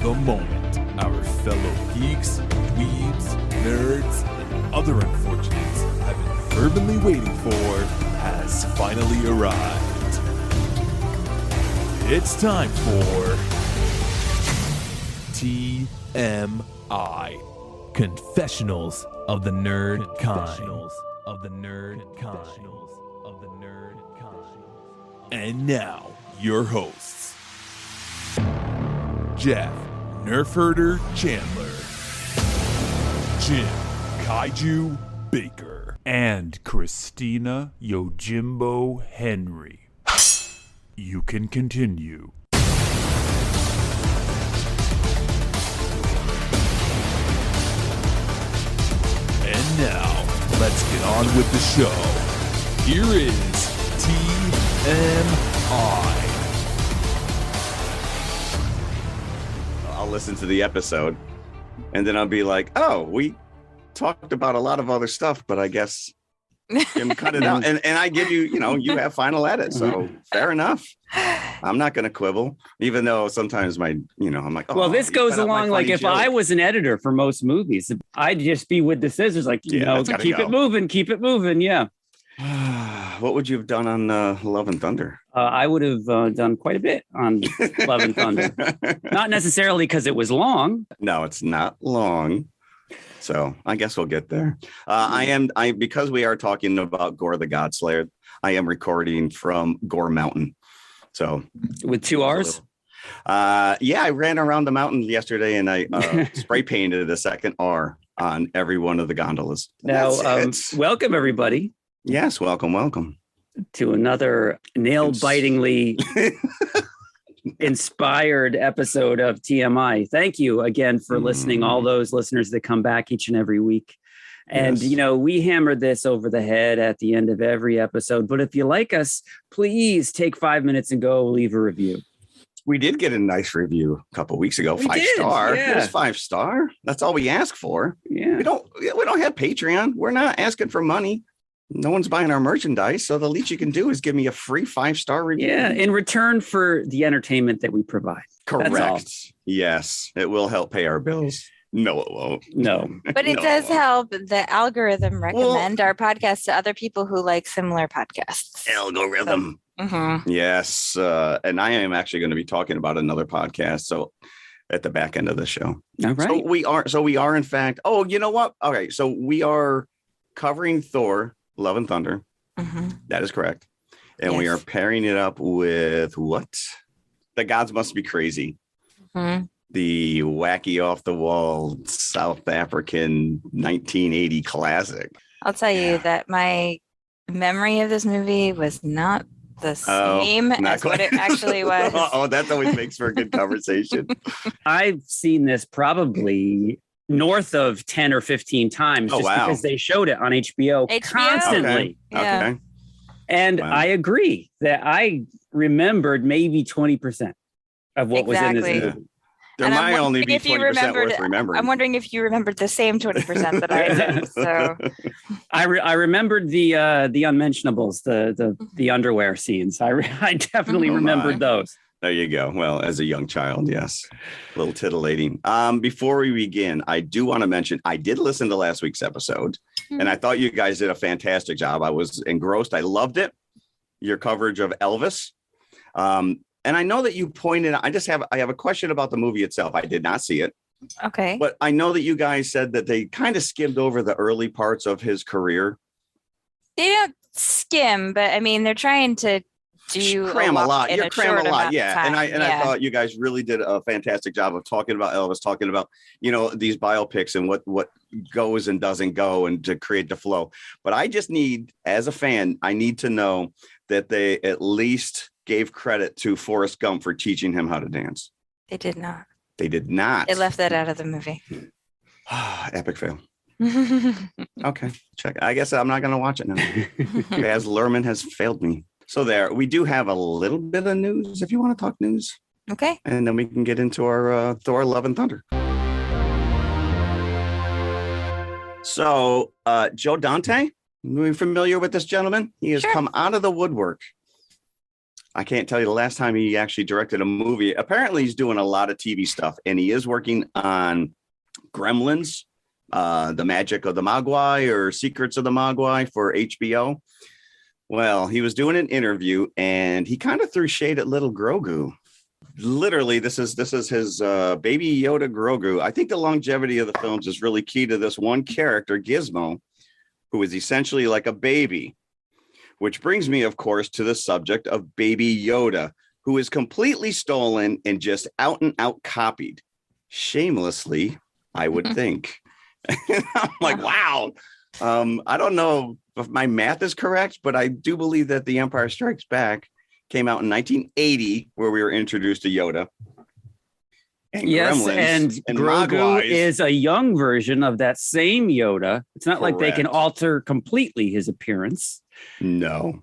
The moment our fellow geeks, dweebs, nerds, and other unfortunates have been fervently waiting for has finally arrived. It's time for TMI, Confessionals of the Nerd Kind. And now, your hosts, Jeff Nerf Herder Chandler, Jim Kaiju Baker, and Christina Yojimbo Henry. You can continue. And now, let's get on with the show. Here is TMI. I'll listen to the episode and then I'll be like, oh, we talked about a lot of other stuff, but I guess Jim cut it out. And I give you, you have final edit. So fair enough. I'm not going to quibble, even though sometimes I'm like, oh, well, this goes along like if I was an editor for most movies, I'd just be with the scissors, like, keep it moving. Yeah. What would you have done on Love and Thunder? I would have done quite a bit on Love and Thunder. Not necessarily because it was long. No, it's not long. So I guess we'll get there. Because we are talking about Gore the Godslayer, I am recording from Gore Mountain. So with 2 R's? I ran around the mountain yesterday and I spray painted a second R on every one of the gondolas. Now, welcome everybody. Yes, welcome to another nail-bitingly inspired episode of TMI. Thank you again for listening, all those listeners that come back each and every week. And, we hammer this over the head at the end of every episode. But if you like us, please take 5 minutes and go leave a review. We did get a nice review a couple of weeks ago. 5-star. Yeah. It was 5-star. That's all we ask for. Yeah. We don't have Patreon. We're not asking for money. No one's buying our merchandise, so the least you can do is give me a free 5-star review. Yeah, in return for the entertainment that we provide. Correct. Yes, it will help pay our bills. No, it won't. No. But it does help the algorithm recommend our podcast to other people who like similar podcasts. Algorithm. Yes. And I am actually going to be talking about another podcast. So at the back end of the show. All right. So we are in fact. Oh, you know what? Okay. So we are covering Thor Love and Thunder. That is correct. And we are pairing it up with what? The Gods Must Be Crazy. The wacky off the wall South African 1980 classic. I'll tell you that my memory of this movie was not the same as what it actually was. That always makes for a good conversation. I've seen this probably north of 10 or 15 times because they showed it on HBO constantly. Okay. And I agree that I remembered maybe 20% of what was in this movie. There might only be 20% worth remembering. I'm wondering if you remembered the same 20% that I did. So I remembered the unmentionables, the underwear scenes. I definitely remembered those. There you go. Well, as a young child, yes. A little titillating. Before we begin, I do want to mention, I did listen to last week's episode, and I thought you guys did a fantastic job. I was engrossed. I loved it. Your coverage of Elvis. And I know that you pointed, I have a question about the movie itself. I did not see it. Okay. But I know that you guys said that they kind of skimmed over the early parts of his career. They don't skim, but I mean, they're trying to cram a lot. You're cramming a lot. Yeah. And I thought you guys really did a fantastic job of talking about Elvis, talking about, these biopics and what goes and doesn't go and to create the flow. But I just need, as a fan, I need to know that they at least gave credit to Forrest Gump for teaching him how to dance. They did not. They did not. They left that out of the movie. Epic fail. Okay. Check. I guess I'm not going to watch it now. Baz Luhrmann has failed me. So there, we do have a little bit of news if you want to talk news. Okay. And then we can get into our Thor Love and Thunder. So Joe Dante, are you familiar with this gentleman? He has come out of the woodwork. I can't tell you the last time he actually directed a movie. Apparently, he's doing a lot of TV stuff, and he is working on Gremlins, The Magic of the Mogwai or Secrets of the Mogwai for HBO. Well, he was doing an interview, and he kind of threw shade at little Grogu. Literally, this is his baby Yoda Grogu. I think the longevity of the films is really key to this one character, Gizmo, who is essentially like a baby. Which brings me, of course, to the subject of Baby Yoda, who is completely stolen and just out and out copied. Shamelessly, I would think. I'm like, wow. I don't know if my math is correct, but I do believe that The Empire Strikes Back came out in 1980, where we were introduced to Yoda. And yes, Gremlins and Grogu Mogwais. is a young version of that same Yoda. It's not like they can alter completely his appearance. No.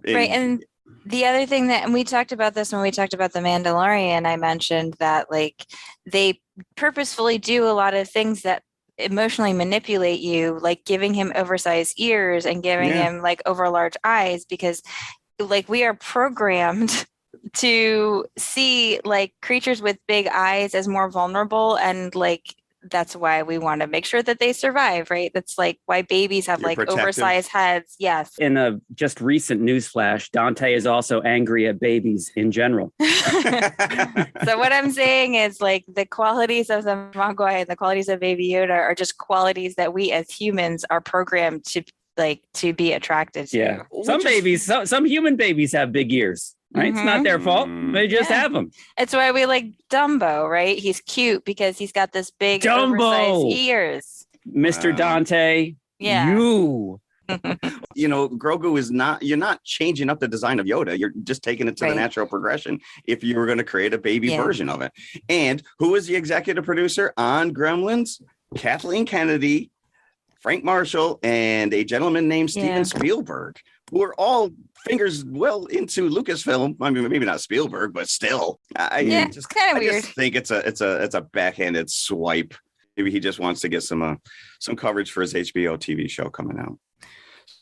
Right. And the other thing that, and we talked about this when we talked about The Mandalorian, I mentioned that like they purposefully do a lot of things that emotionally manipulate you, like giving him oversized ears and giving him like over large eyes, because like we are programmed to see like creatures with big eyes as more vulnerable, and like that's why we want to make sure that they survive, right? That's like why babies have like oversized heads. Yes. In a just recent newsflash, Dante is also angry at babies in general. So what I'm saying is like the qualities of the Mogwai and the qualities of Baby Yoda are just qualities that we as humans are programmed to like to be attracted to. Yeah. Some human babies have big ears. Right? It's not their fault. They just have them. It's why we like Dumbo, right? He's cute because he's got this big oversized ears. Mr. Dante. Yeah. You. You know, Grogu is not, you're not changing up the design of Yoda. You're just taking it to the natural progression if you were going to create a baby version of it. And who is the executive producer on Gremlins? Kathleen Kennedy, Frank Marshall, and a gentleman named Steven Spielberg, who are all fingers well into Lucasfilm. I mean, maybe not Spielberg, but still. It's kind of weird. I just think it's a backhanded swipe. Maybe he just wants to get some coverage for his HBO TV show coming out.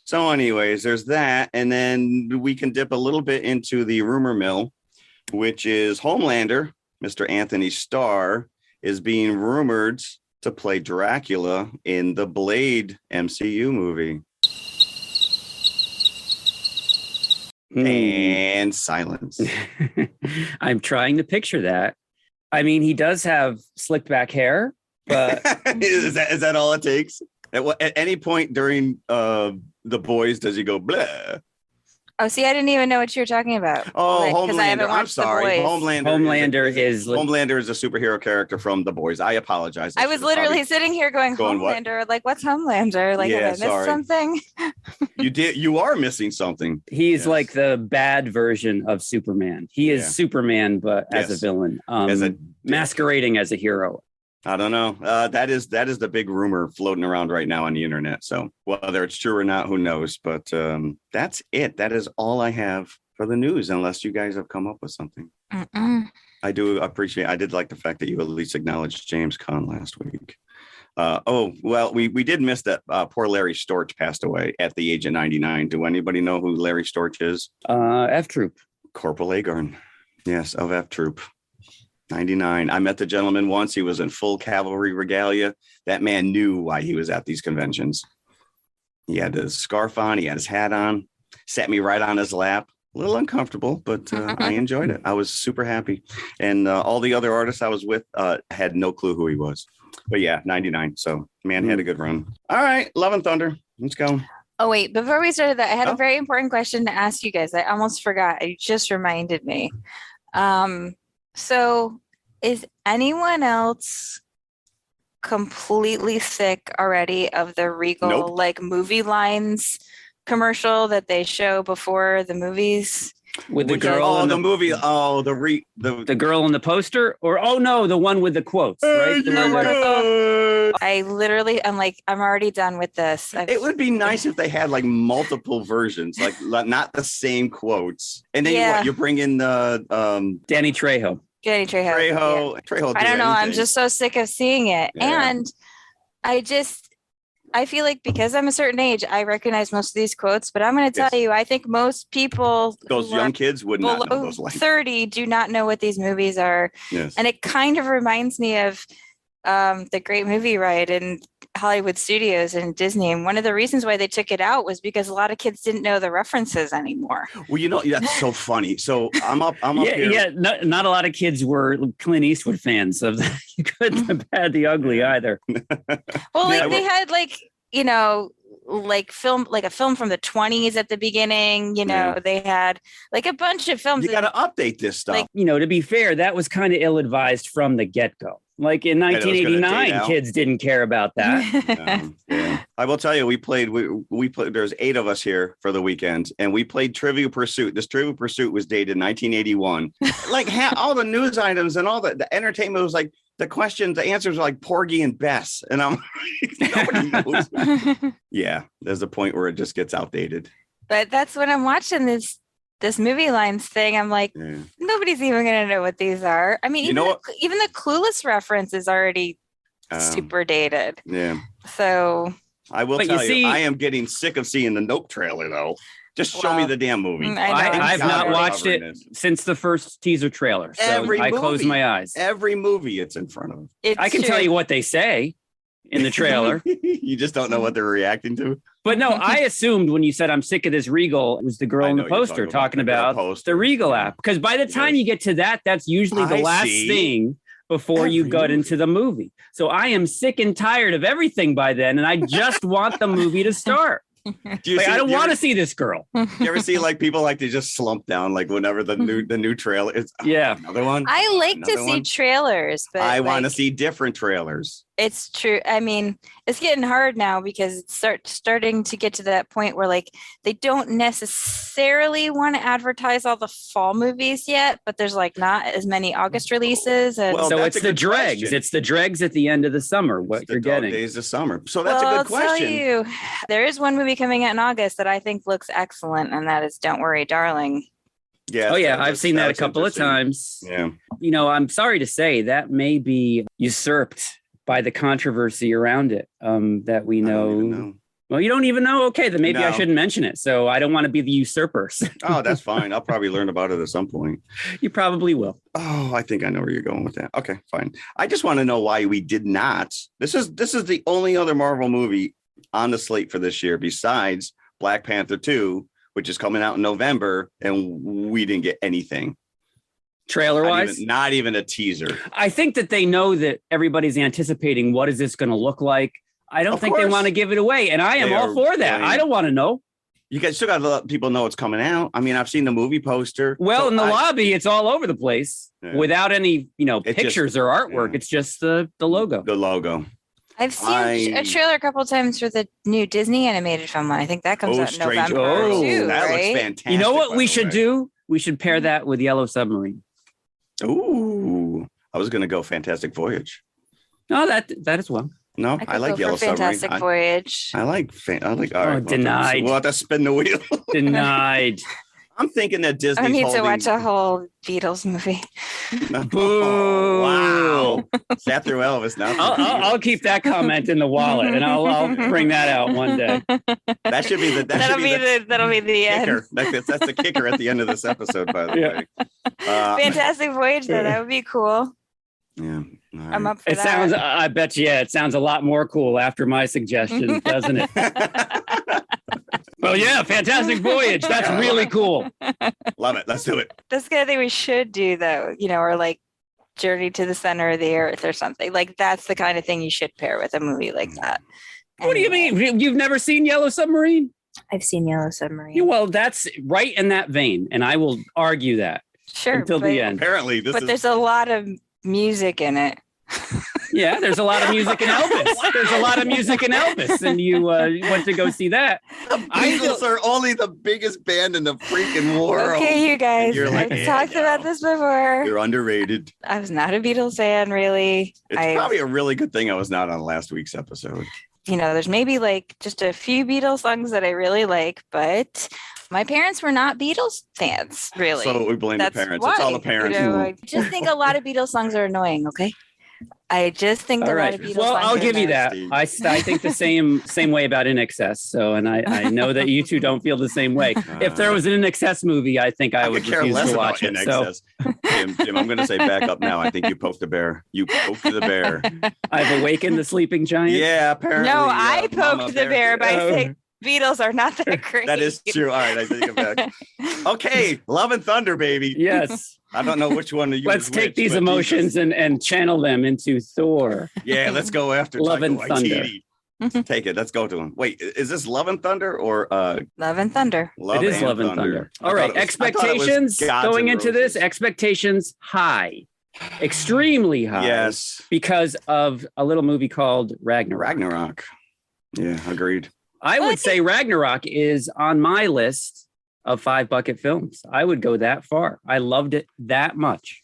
So anyways, there's that. And then we can dip a little bit into the rumor mill, which is Homelander, Mr. Anthony Starr, is being rumored to play Dracula in the Blade MCU movie. And silence. I'm trying to picture that. I mean, he does have slicked back hair, but is that all it takes? At any point during The Boys does he go blah? Oh, see, I didn't even know what you were talking about. Oh, Homelander. I'm sorry. Homelander is a superhero character from The Boys. I apologize. I was literally sitting here going Homelander. What? Like, what's Homelander? Like, have I missed something? You are missing something. He's like the bad version of Superman. He is Superman, but as a villain, masquerading as a hero. I don't know. That is the big rumor floating around right now on the internet. So whether it's true or not, who knows? But that's it. That is all I have for the news, unless you guys have come up with something. I do appreciate. I did like the fact that you at least acknowledged James Caan last week. We did miss that poor Larry Storch passed away at the age of 99. Do anybody know who Larry Storch is? F Troop. Corporal Agarn. Yes, of F Troop. 99. I met the gentleman once. He was in full cavalry regalia. That man knew why he was at these conventions. He had his scarf on. He had his hat on. Sat me right on his lap. A little uncomfortable, but I enjoyed it. I was super happy. And all the other artists I was with had no clue who he was. But yeah, 99. So man had a good run. All right. Love and Thunder. Let's go. Oh, wait. Before we started that, I had a very important question to ask you guys. I almost forgot. You just reminded me. So is anyone else completely sick already of the Regal like movie lines commercial that they show before the movies? With the girl in the movie. The girl in the poster, or the one with the quotes, right? I'm already done with this. It would be nice if they had like multiple versions, like not the same quotes. And then you bring in the Danny Trejo. Trejo. I don't know. I'm just so sick of seeing it. Yeah. And I I feel like because I'm a certain age, I recognize most of these quotes, but I'm going to Yes. tell you, I think most people Those who young are kids would not know below those lines. 30 do not know what these movies are. Yes. And it kind of reminds me of the Great Movie Ride in Hollywood Studios and Disney. And one of the reasons why they took it out was because a lot of kids didn't know the references anymore. Well, you know, that's so funny. So I'm up Yeah, here. yeah. Not a lot of kids were Clint Eastwood fans of the Good, the Bad, the Ugly either. Well, like Yeah, they had like a film from the 20s at the beginning, Yeah. they had like a bunch of films. You got to update this stuff. Like- To be fair, that was kind of ill-advised from the get-go. Like in it was gonna date 1989, out. kids didn't care about that. Yeah. I will tell you, we played. There's 8 of us here for the weekend, and we played Trivial Pursuit. This Trivial Pursuit was dated 1981. Like all the news items and all the entertainment was like the questions, the answers were like Porgy and Bess, and I'm like, nobody knows. Yeah, there's a point where it just gets outdated. But that's when I'm watching this movie lines thing. I'm like, Yeah. nobody's even going to know what these are. I mean, You even know what? even the Clueless reference is already super dated. Yeah. So I will But you tell you, see- I am getting sick of seeing the Nope trailer, though. Just show me Well, the damn movie. I know. I've God, not we're watched covering it this. since the first teaser trailer. So Every I close movie. my eyes. Every movie it's in front of. it's I can true. tell you what they say in the trailer. You just don't know what they're reacting to. But no, I assumed when you said I'm sick of this Regal, it was the girl I in know the you're poster talking the girl about poster. the Regal Yeah. app. Because by the time Yes. you get to that, that's usually the I last see. thing before you Every got movie. into the movie. So I am sick and tired of everything by then, and I just want the movie to start. Do you Like, see- I don't do you want to ever- see this girl. You ever see like people like they just slump down like whenever the new trailer is Yeah. another one? I like to Another see one? trailers, but I want to like, see different trailers. it's true. I mean, it's getting hard now because it's starting to get to that point where like they don't necessarily want to advertise all the fall movies yet, but there's like not as many August releases. And Well, So that's it's a the good dregs. question. It's the dregs at the end of the summer, what It's the you're dog getting. days of summer. So that's well, a I'll good question. tell you, there is one movie coming out in August that I think looks excellent, and that is Don't Worry, Darling. Yeah. Oh, yeah. that I've looks- seen that a looks couple of interesting. times. Yeah. I'm sorry to say that may be usurped by the controversy around it that we I know. don't even know. Well, you don't even know. Okay, then maybe I No. shouldn't mention it. So I don't want to be the usurpers. Oh, that's fine. I'll probably learn about it at some point. You probably will. Oh, I think I know where you're going with that. Okay, fine. I just want to know why we did not. This is the only other Marvel movie on the slate for this year besides Black Panther 2, which is coming out in November, and we didn't get anything. Trailer wise, Not even a teaser. I think that they know that everybody's anticipating what is this going to look like. I don't Of think they course. want to give it away. And I am They all are for that. playing- I don't want to know. You guys still got to let people know it's coming out. I mean, I've seen the movie poster. Well, So in the I- lobby, it's all over the place Yeah. without any, It just- pictures or artwork. yeah. It's just the logo. The logo. I've seen a trailer a couple of times for the new Disney animated film. I think that comes out in Stranger November Worlds. too, That right? looks fantastic. You know what by we the should way. do? We should pair that with Yellow Submarine. Ooh, I was going to go Fantastic Voyage. No, that as well. No, I could I like go Yellow for Fantastic Submarine. Voyage. I like. All right. Oh, denied. We'll have to spin the wheel. Denied. I'm thinking that Disney's I need holding... to watch a whole Beatles movie. Boo. Wow. Sat through Elvis now. I'll keep that comment in the wallet, and I'll bring that out one day. That should be the. That'll be the end. kicker. That's the kicker at the end of this episode, by the Yeah. way. Fantastic Voyage, though. That would be cool. Yeah. All I'm right. up for It that. sounds. I bet you. Yeah, it sounds a lot more cool after my suggestion, doesn't it? Well, yeah, Fantastic Voyage. That's really cool. Love it. Let's do it. That's the kind of thing we should do, though. Or like Journey to the Center of the Earth or something. Like that's the kind of thing you should pair with a movie like that. What do you mean? You've never seen Yellow Submarine? I've seen Yellow Submarine. Well, that's right in that vein, and I will argue that Sure, until the end. Apparently, this but is. there's a lot of music in it. Yeah, there's a lot of music in Elvis. There's a lot of music in Elvis, and you went to go see that. Beatles are only the biggest band in the freaking world. Okay, you guys. You're like, I've yeah, talked about this before. You're underrated. I was not a Beatles fan, really. It's probably a really good thing I was not on last week's episode. There's maybe like just a few Beatles songs that I really like, but my parents were not Beatles fans, really. So we blame That's the parents. why, It's all the parents. I just think a lot of Beatles songs are annoying, okay? I just think All a lot right. of Beatles. Well, I'll give you that. Steve. I think the same way about In Excess. So, and I know that you two don't feel the same way. If there was an In Excess movie, I think I would could care refuse less to watch about it. In Excess. Jim, I'm going to say back up now. I think you poked the bear. You poked the bear. I've awakened the sleeping giant. Yeah, apparently. No, I Mama poked the bear by Oh. saying Beatles are not that great. That is true. All right, I take it back. Okay, Love and Thunder, baby. Yes. I don't know which one to use. Let's take which, these but emotions Jesus. and channel them into Thor. Yeah, let's go after Love Taika and Thunder. Waititi. Take it. Let's go to him. Wait, is this Love and Thunder or Love and Thunder. Love It is and Love and Thunder. All right, I thought it was expectations Gods going and into this, Roses. expectations high, extremely high. Yes. Because of a little movie called Ragnarok. Ragnarok. Yeah, agreed. I would say Ragnarok is on my list of 5 bucket films. I would go that far. I loved it that much.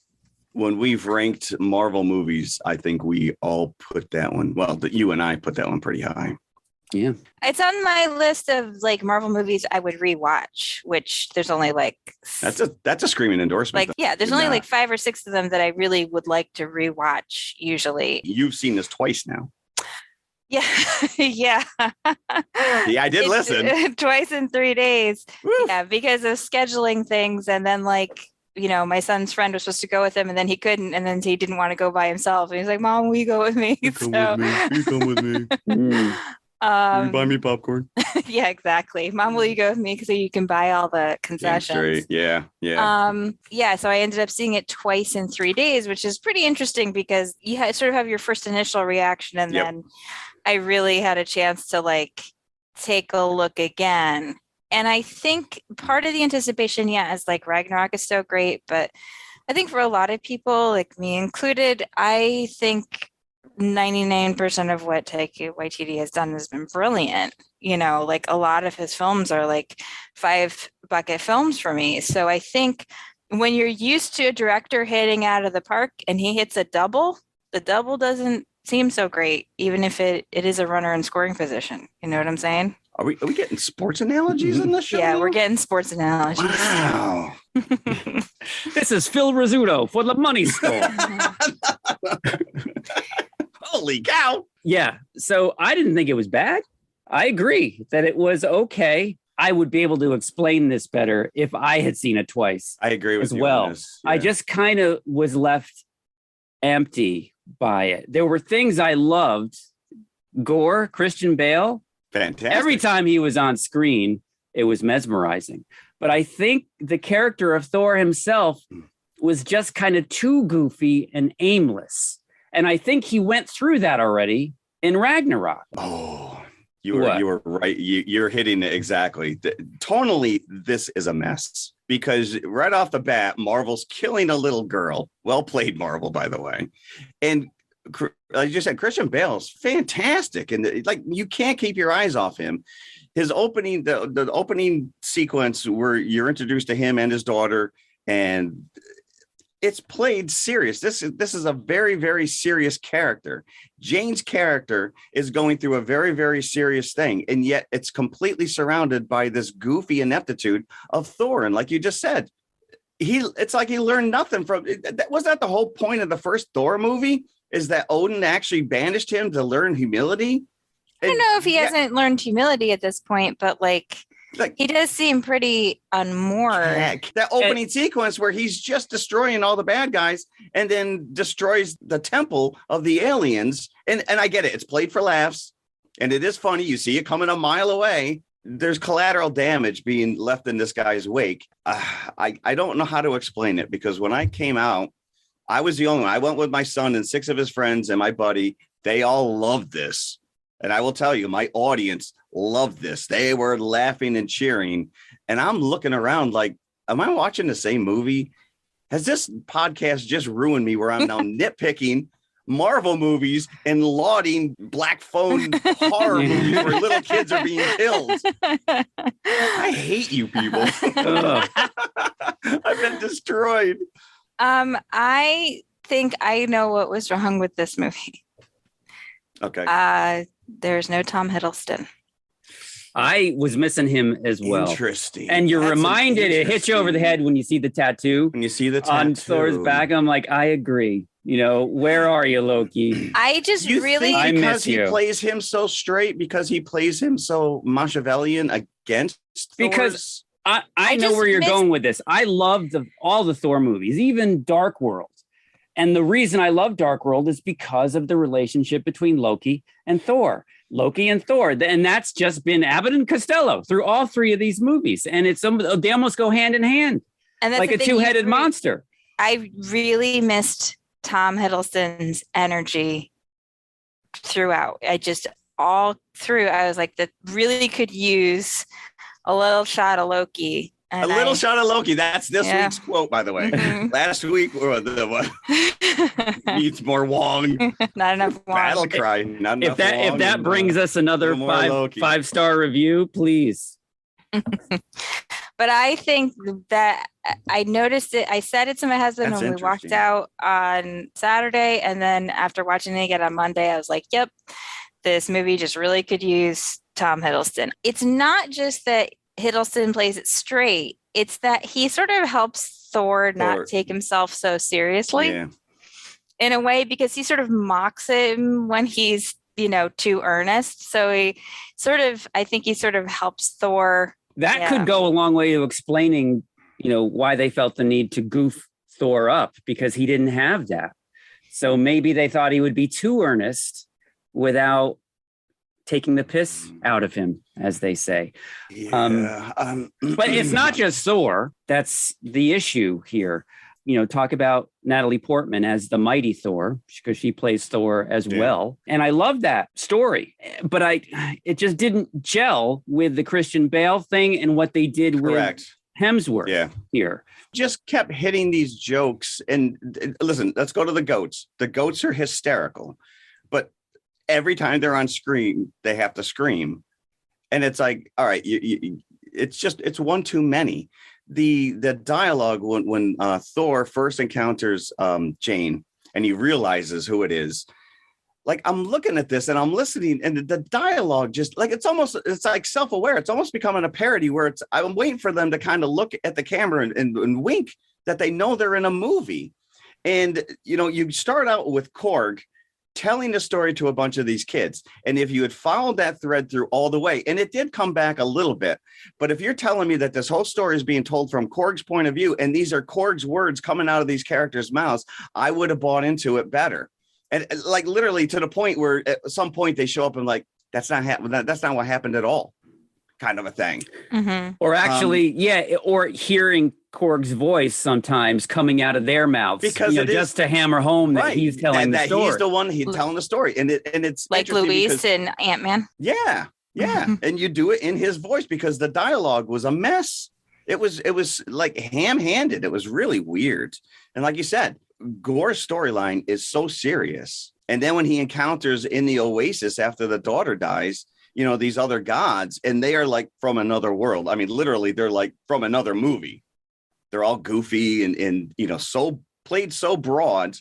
When we've ranked Marvel movies, I think we all put that one. Well, you and I put that one pretty high. Yeah. It's on my list of like Marvel movies I would rewatch, which there's only like That's a screaming endorsement. like yeah, there's You're only not. like 5 or 6 of them that I really would like to rewatch usually. You've seen this twice now. Yeah. Yeah. Yeah, I did listen. Twice in 3 days. Woo. Yeah, because of scheduling things. And then like, you know, my son's friend was supposed to go with him and then he couldn't. And then he didn't want to go by himself. And he's like, Mom, will you go with me? You come with me. You come with me. Mm. Will you buy me popcorn? Yeah, exactly. Mom, will you go with me? Because you can buy all the Damn concessions. straight. Yeah. Yeah. Yeah, so I ended up seeing it twice in 3 days, which is pretty interesting because you sort of have your first initial reaction and Yep. then I really had a chance to like take a look again. And I think part of the anticipation, yeah, is like Ragnarok is so great, but I think for a lot of people, like me included, I think 99% of what Taika Waititi has done has been brilliant. You know, like a lot of his films are like 5 bucket films for me. So I think when you're used to a director hitting out of the park and he hits a double, the double doesn't seem so great, even if it is a runner in scoring position. You know what I'm saying? Are we getting sports analogies in this show? Yeah, now? we're getting sports analogies. Wow. This is Phil Rizzuto for the Money Store. Holy cow. Yeah. So I didn't think it was bad. I agree that it was okay. I would be able to explain this better if I had seen it twice I agree with as you well. on this. I Yeah. just kind of was left empty by it. There were things I loved. Gore, Christian Bale. Fantastic. Every time he was on screen, it was mesmerizing. But I think the character of Thor himself was just kind of too goofy and aimless. And I think he went through that already in Ragnarok. Oh, What? you were right. You're hitting it exactly. Tonally, this is a mess because right off the bat, Marvel's killing a little girl. Well played, Marvel, by the way. And like you said, Christian Bale's fantastic, and like you can't keep your eyes off him. His opening, the opening sequence where you're introduced to him and his daughter, and it's played serious. This is a very, very serious character. Jane's character is going through a very, very serious thing, and yet it's completely surrounded by this goofy ineptitude of Thor. And like you just said, it's like he learned nothing from that. Was that the whole point of the first Thor movie? Is that Odin actually banished him to learn humility? I don't know if he hasn't learned humility at this point, but like he does seem pretty unmoored. That opening sequence where he's just destroying all the bad guys and then destroys the temple of the aliens. And I get it. It's played for laughs. And it is funny. You see it coming a mile away. There's collateral damage being left in this guy's wake. I don't know how to explain it because when I came out, I was the only one. I went with my son and 6 of his friends and my buddy. They all loved this. And I will tell you, my audience loved this. They were laughing and cheering. And I'm looking around like, am I watching the same movie? Has this podcast just ruined me where I'm now nitpicking Marvel movies and lauding black phone horror movies where little kids are being killed? I hate you people. I've been destroyed. I think I know what was wrong with this movie. Okay. There's no Tom Hiddleston. I was missing him as well. Interesting. And you're reminded, it hits you over the head when you see the tattoo. When you see the tattoo on Thor's back, I'm like, I agree. You know, where are you, Loki? I just you really think because he you. plays him so straight, because he plays him so Machiavellian against Because Thor's? I know where you're going with this. I love all the Thor movies, even Dark World. And the reason I love Dark World is because of the relationship between Loki and Thor. Loki and Thor. And that's just been Abbott and Costello through all three of these movies. And they almost go hand in hand, and like a two-headed monster. I really missed Tom Hiddleston's energy throughout. All through, I was like, that really could use a little shot of Loki. A little shot of Loki. That's this week's quote, by the way. Mhm. Last week, needs more Wong. Not enough Wong. Battle cry. Not enough If Wong that and, brings us another five-star review, please. But I think that I noticed it. I said it to my husband That's when we walked interesting. out on Saturday. And then after watching it again on Monday, I was like, yep, this movie just really could use Tom Hiddleston. It's not just that Hiddleston plays it straight. It's that he sort of helps Thor not take himself so seriously in a way, because he sort of mocks him when he's, too earnest. So I think he sort of helps Thor. That could go a long way to explaining, why they felt the need to goof Thor up, because he didn't have that. So maybe they thought he would be too earnest without taking the piss out of him, as they say. But it's not just Thor. That's the issue here. Talk about Natalie Portman as the mighty Thor, because she plays Thor as well. And I love that story, but it just didn't gel with the Christian Bale thing and what they did with Hemsworth here. Just kept hitting these jokes. And listen, let's go to the goats. The goats are hysterical, but every time they're on screen, they have to scream. And it's like, all right, it's one too many. The dialogue when Thor first encounters Jane and he realizes who it is, like, I'm looking at this and I'm listening, and the dialogue just like, it's like self-aware. It's almost becoming a parody where I'm waiting for them to kind of look at the camera and wink that they know they're in a movie. And, you start out with Korg telling a story to a bunch of these kids. And if you had followed that thread through all the way, and it did come back a little bit, but if you're telling me that this whole story is being told from Korg's point of view, and these are Korg's words coming out of these characters' mouths, I would have bought into it better. And like literally to the point where at some point they show up and like, that's not what happened at all, kind of a thing. Mm-hmm. Or actually, or hearing Korg's voice sometimes coming out of their mouths, because just to hammer home that he's telling the story. He's the one telling the story, and it's like Luis and Ant-Man. Yeah, and you do it in his voice because the dialogue was a mess. It was like ham-handed. It was really weird, and like you said, Gore's storyline is so serious, and then when he encounters in the Oasis after the daughter dies, these other gods, and they are like from another world. I mean, literally, they're like from another movie. They're all goofy and so played so broad.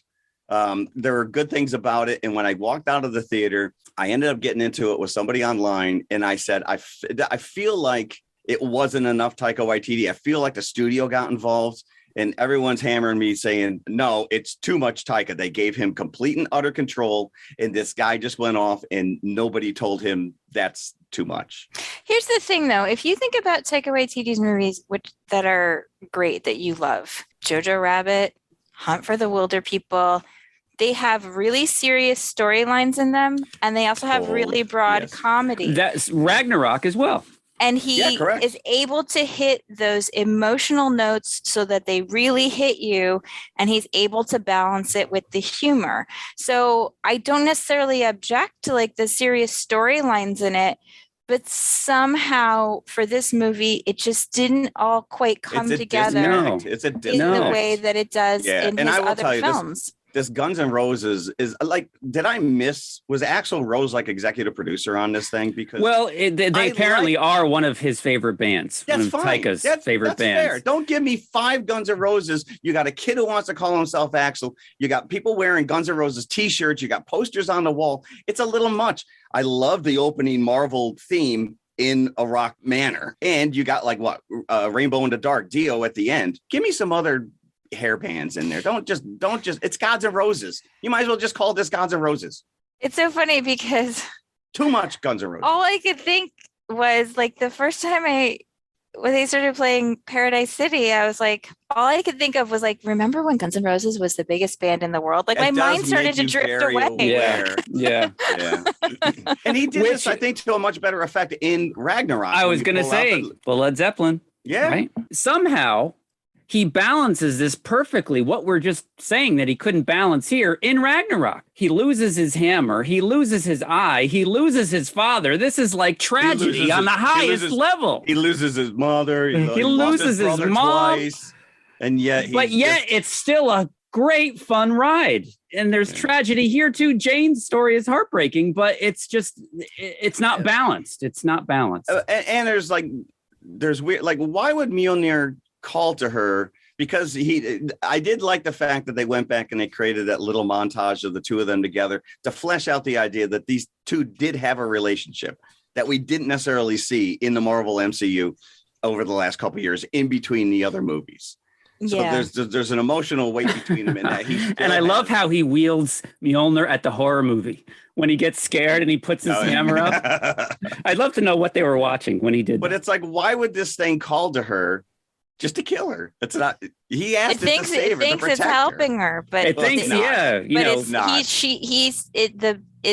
There are good things about it. And when I walked out of the theater, I ended up getting into it with somebody online. And I said, I feel like it wasn't enough Taika Waititi. I feel like the studio got involved, and everyone's hammering me saying, no, it's too much Taika. They gave him complete and utter control. And this guy just went off and nobody told him that's too much. Here's the thing, though. If you think about Taika Waititi's movies, that are great, that you love, Jojo Rabbit, Hunt for the Wilder People, they have really serious storylines in them. And they also have really broad comedy. That's Ragnarok as well. And he is able to hit those emotional notes so that they really hit you, and he's able to balance it with the humor. So I don't necessarily object to like the serious storylines in it, but somehow for this movie, it just didn't all quite come together. It's a in the way that it does in his other films. This Guns N' Roses is like, was Axl Rose like executive producer on this thing? Because they apparently are one of his favorite bands. That's one of fine. Taika's favorite that's bands. Fair. Don't give me 5 Guns N' Roses. You got a kid who wants to call himself Axl. You got people wearing Guns N' Roses t-shirts. You got posters on the wall. It's a little much. I love the opening Marvel theme in a rock manner. And you got like what Rainbow in the Dark, Dio at the end. Give me some other hair bands in there. Don't just it's Gods and Roses. You might as well just call this Gods and Roses. It's so funny because Too much Guns N' Roses. all I could think was like the first time when they started playing Paradise City, I was like, all I could think of was like, remember when Guns N' Roses was the biggest band in the world? Like my mind started to drift away. Yeah. And he did this, I think, to a much better effect in Ragnarok. I was going to say, well, Led Zeppelin. Yeah. Right? Somehow he balances this perfectly. What we're just saying that he couldn't balance here in Ragnarok. He loses his hammer. He loses his eye. He loses his father. This is like tragedy on the highest level. He loses his mother. He loses his mom. Twice, and yet, it's still a great fun ride. And there's tragedy here too. Jane's story is heartbreaking, but it's not balanced. It's not balanced. And there's weird, like, why would Mjolnir call to her? Because I did like the fact that they went back and they created that little montage of the two of them together to flesh out the idea that these two did have a relationship that we didn't necessarily see in the Marvel MCU over the last couple of years in between the other movies. So there's an emotional weight between them in that. And I love how he wields Mjolnir at the horror movie when he gets scared and he puts his hammer up. I'd love to know what they were watching when he did But it's like, why would this thing call to her just to kill her? It's not. He asked it to save her, to protect it's helping her, but it thinks,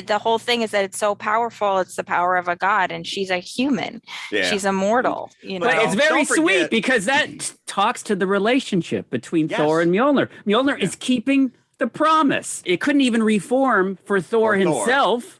the whole thing is that it's so powerful. It's the power of a god, and she's a human. Yeah. She's immortal. But it's very sweet because that talks to the relationship between Thor and Mjolnir. Mjolnir is keeping the promise. It couldn't even reform for Thor himself,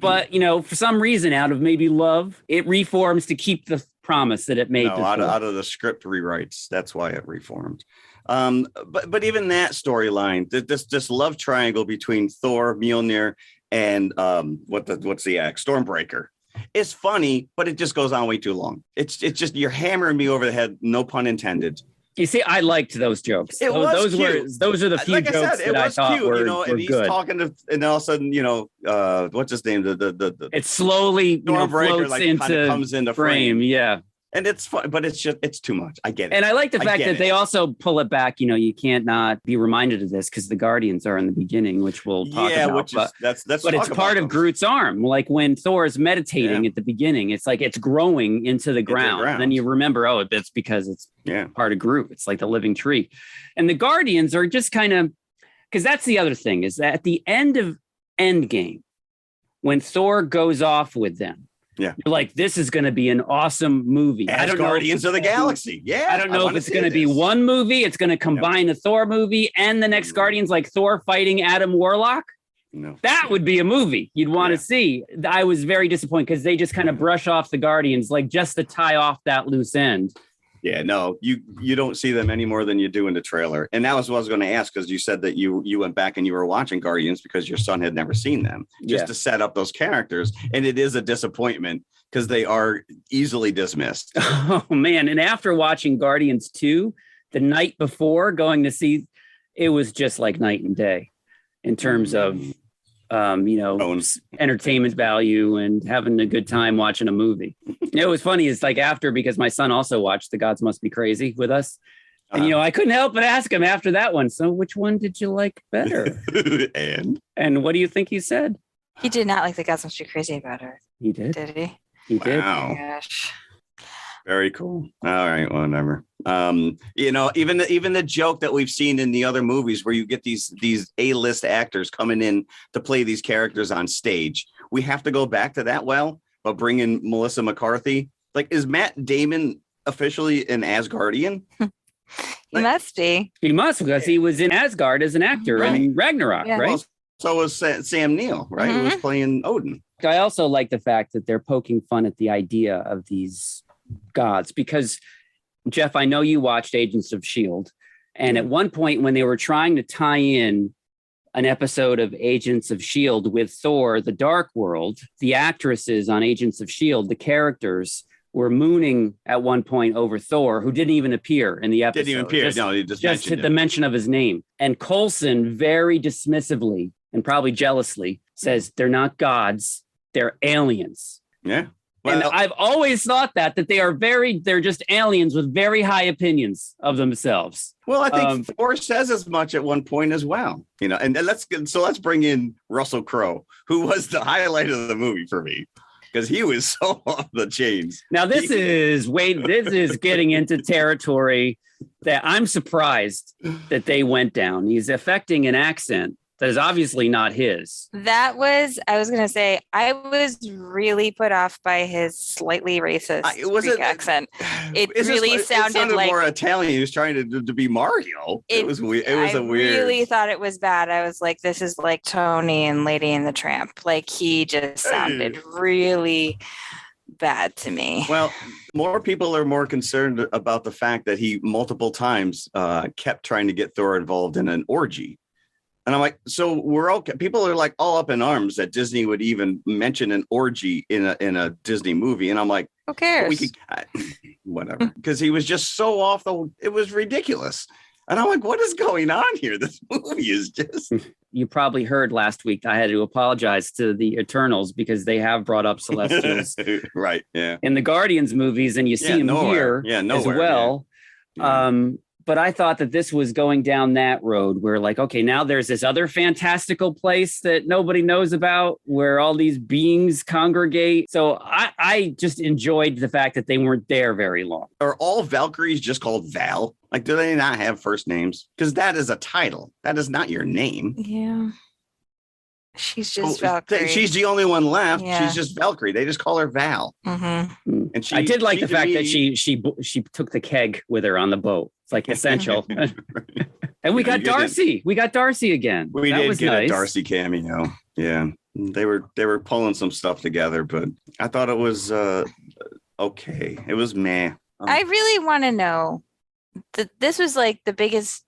but for some reason, out of maybe love, it reforms to keep the promise that it made. Out of the script rewrites. That's why it reformed. But even that storyline, this love triangle between Thor, Mjolnir, and what's the act? Stormbreaker. It's funny, but it just goes on way too long. It's just you're hammering me over the head. No pun intended. You see, I liked those jokes. Those are the few jokes that I thought were and he's good. Talking to, and all of a sudden, what's his name? The it slowly floats comes into frame. Yeah. And it's fun, but it's too much. I get it. And I like the fact that they also pull it back. You can't not be reminded of this because the Guardians are in the beginning, which we'll talk about. That's but it's part of Groot's arm. Like when Thor is meditating at the beginning, it's like it's growing into the ground. And then you remember, that's because it's part of Groot. It's like the living tree. And the Guardians are just kind of, because that's the other thing, is that at the end of Endgame, when Thor goes off with them, you're like, this is going to be an awesome movie. I don't know. Guardians of the Galaxy. Yeah. I don't know if it's going to be one movie. It's going to combine a Thor movie and the next Guardians, like Thor fighting Adam Warlock. No. That would be a movie you'd want to see. I was very disappointed because they just kind of brush off the Guardians, like just to tie off that loose end. Yeah, no, you don't see them any more than you do in the trailer. And that was what I was going to ask, because you said that you went back and you were watching Guardians because your son had never seen them, just to set up those characters. And it is a disappointment because they are easily dismissed. Oh, man. And after watching Guardians 2, the night before going to see, it was just like night and day in terms of, entertainment value and having a good time watching a movie. It was funny. It's like after, because my son also watched The Gods Must Be Crazy with us. And, I couldn't help but ask him after that one, so which one did you like better? And what do you think he said? He did not like The Gods Must Be Crazy better. He did? Did he? He did. Wow. Oh my gosh. Very cool. All right, whatever. Even the joke that we've seen in the other movies where you get these A-list actors coming in to play these characters on stage. We have to go back to that but bring in Melissa McCarthy. Like, is Matt Damon officially an Asgardian? He must be. He must, because he was in Asgard as an actor in Ragnarok, right? Well, so was Sam Neill, right? Who was playing Odin. I also like the fact that they're poking fun at the idea of these gods, because Jeff, I know you watched Agents of S.H.I.E.L.D. And at one point when they were trying to tie in an episode of Agents of S.H.I.E.L.D. with Thor, the Dark World, the actresses on Agents of S.H.I.E.L.D., the characters were mooning at one point over Thor, who didn't even appear in the episode. Didn't even appear. He just hit the mention of his name. And Coulson very dismissively and probably jealously says they're not gods, they're aliens. Yeah. And Well, I've always thought that they're just aliens with very high opinions of themselves. well, I think Thor says as much at one point as well. And let's bring in Russell Crowe, who was the highlight of the movie for me because he was so off the chains. Now this is getting into territory that I'm surprised that they went down. He's affecting an accent that is obviously not his. I was going to say, I was really put off by his slightly racist Greek accent. It sounded like more Italian. He was trying to be Mario. It was weird. I really thought it was bad. I was like, this is like Tony and Lady and the Tramp. Like he just sounded really bad to me. Well, more people are more concerned about the fact that he multiple times kept trying to get Thor involved in an orgy. And I'm like, so we're okay. People are like all up in arms that Disney would even mention an orgy in a Disney movie. And I'm like, who cares? Whatever. Because he was just so off it was ridiculous. And I'm like, what is going on here? This movie is just. You probably heard last week I had to apologize to the Eternals because they have brought up Celestials. Right. Yeah. In the Guardians movies, and you see them here as well. Yeah. But I thought that this was going down that road where like, okay, now there's this other fantastical place that nobody knows about where all these beings congregate. So I just enjoyed the fact that they weren't there very long. Are all Valkyries just called Val? Like, do they not have first names? Because that is a title. That is not your name. Yeah. She's just Valkyrie. She's the only one left. Yeah. She's just Valkyrie. They just call her Val. Mm-hmm. And I did like the fact that she took the keg with her on the boat. It's like essential. And we got Darcy. We got Darcy again. We did get a Darcy cameo. Yeah, they were pulling some stuff together, but I thought it was okay. It was meh. I really want to know that this was like the biggest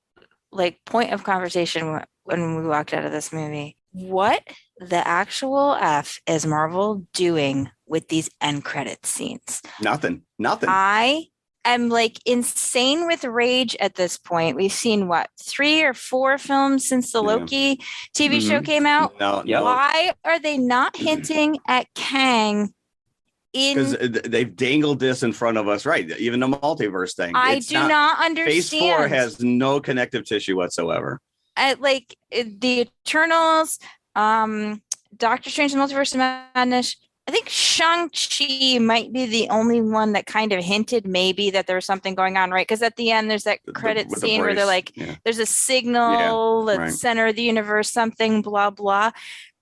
like point of conversation when we walked out of this movie. What the actual F is Marvel doing with these end credits scenes? Nothing. I am like insane with rage at this point. We've seen 3 or 4 films since the Loki TV show came out. No. Why are they not hinting at Kang? Because they've dangled this in front of us, right? Even the multiverse thing. I do not understand. Phase 4 has no connective tissue whatsoever. Like the Eternals, Doctor Strange and Multiverse of Madness. I think Shang-Chi might be the only one that kind of hinted maybe that there was something going on, right? Because at the end, there's that credit scene where they're like, there's a signal that's center of the universe, something, blah, blah,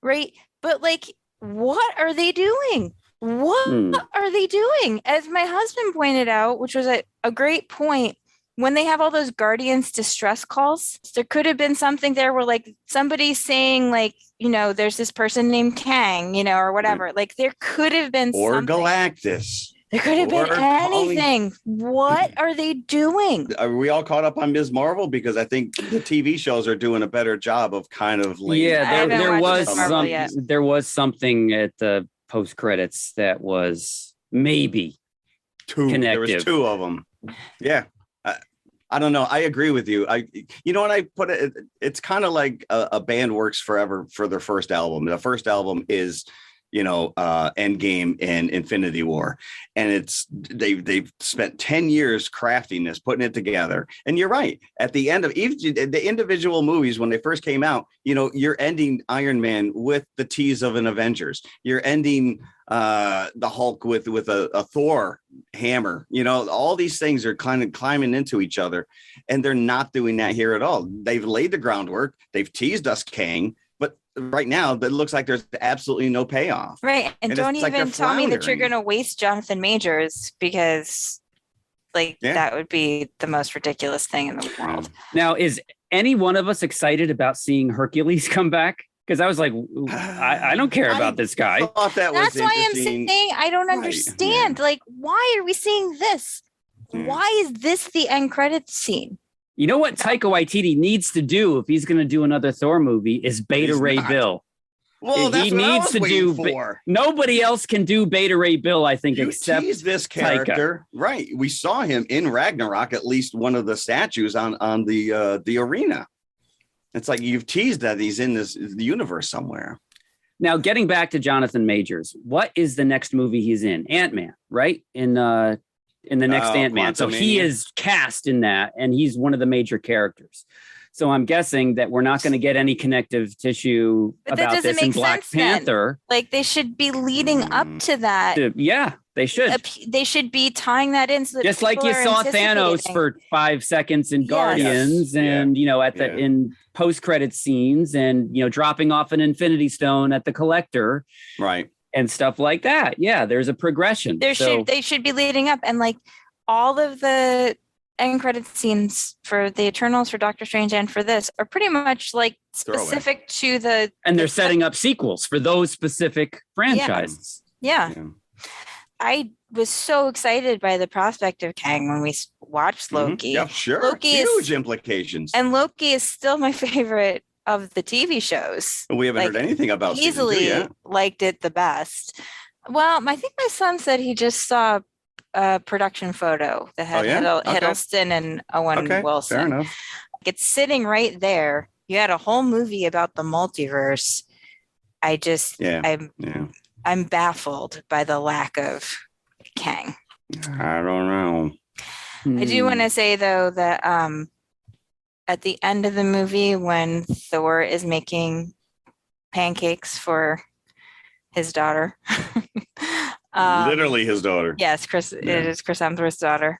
right? But like, what are they doing? What are they doing? As my husband pointed out, which was a great point, when they have all those Guardians distress calls, there could have been something there where like somebody's saying like, there's this person named Kang, or whatever. Like there could have been something. Galactus. There could have been anything. What are they doing? Are we all caught up on Ms. Marvel? Because I think the TV shows are doing a better job of kind of there was something at the post credits that was maybe connective. There was 2 of them. Yeah. I don't know. I agree with you. When I put it, it's kind of like a band works forever for their first album. The first album is, Endgame and Infinity War. And they've spent 10 years crafting this, putting it together. And you're right. At the end of the individual movies, when they first came out, you're ending Iron Man with the tease of an Avengers. You're ending the Hulk with a Thor hammer. All these things are kind of climbing into each other, and they're not doing that here at all. They've laid the groundwork. They've teased us Kang, but right now it looks like there's absolutely no payoff. Right, and don't even tell me that you're going to waste Jonathan Majors, because that would be the most ridiculous thing in the world. Now, is any one of us excited about seeing Hercules come back? Because I was like, I don't care about this guy. That's why I'm saying I don't understand. Like, why are we seeing this? Why is this the end credits scene? You know what Taika Waititi needs to do if he's going to do another Thor movie is Beta Ray Bill. Well, that's what I was waiting for. Nobody else can do Beta Ray Bill, I think, except this character. Taika. Right. We saw him in Ragnarok, at least one of the statues on the arena. It's like you've teased that he's in the universe somewhere. Now, getting back to Jonathan Majors, what is the next movie he's in? Ant-Man, right? In the next Ant-Man. So he is cast in that, and he's one of the major characters. So I'm guessing that we're not going to get any connective tissue about this in Black Panther. Then. Like, they should be leading up to that. Yeah, they should. They should be tying that in. So that just like you saw Thanos for 5 seconds in Guardians, and in post-credit scenes, and dropping off an Infinity Stone at the Collector, right, and stuff like that. Yeah, there's a progression. They should be leading up, and like all of the end credit scenes for the Eternals, for Doctor Strange, and for this are pretty much like specific to the. And they're setting up sequels for those specific franchises. Yeah. I was so excited by the prospect of Kang when we watched Loki. Yeah, sure. Loki huge implications. And Loki is still my favorite of the TV shows. We haven't heard anything about easily liked it the best. Well, I think my son said he just saw a production photo that had Hiddleston and Owen Wilson. Fair enough. It's sitting right there. You had a whole movie about the multiverse. I'm baffled by the lack of Kang. I don't know. I do want to say though that at the end of the movie, when Thor is making pancakes for his daughter. Literally his daughter. Yes, it is Chris Hemsworth's daughter.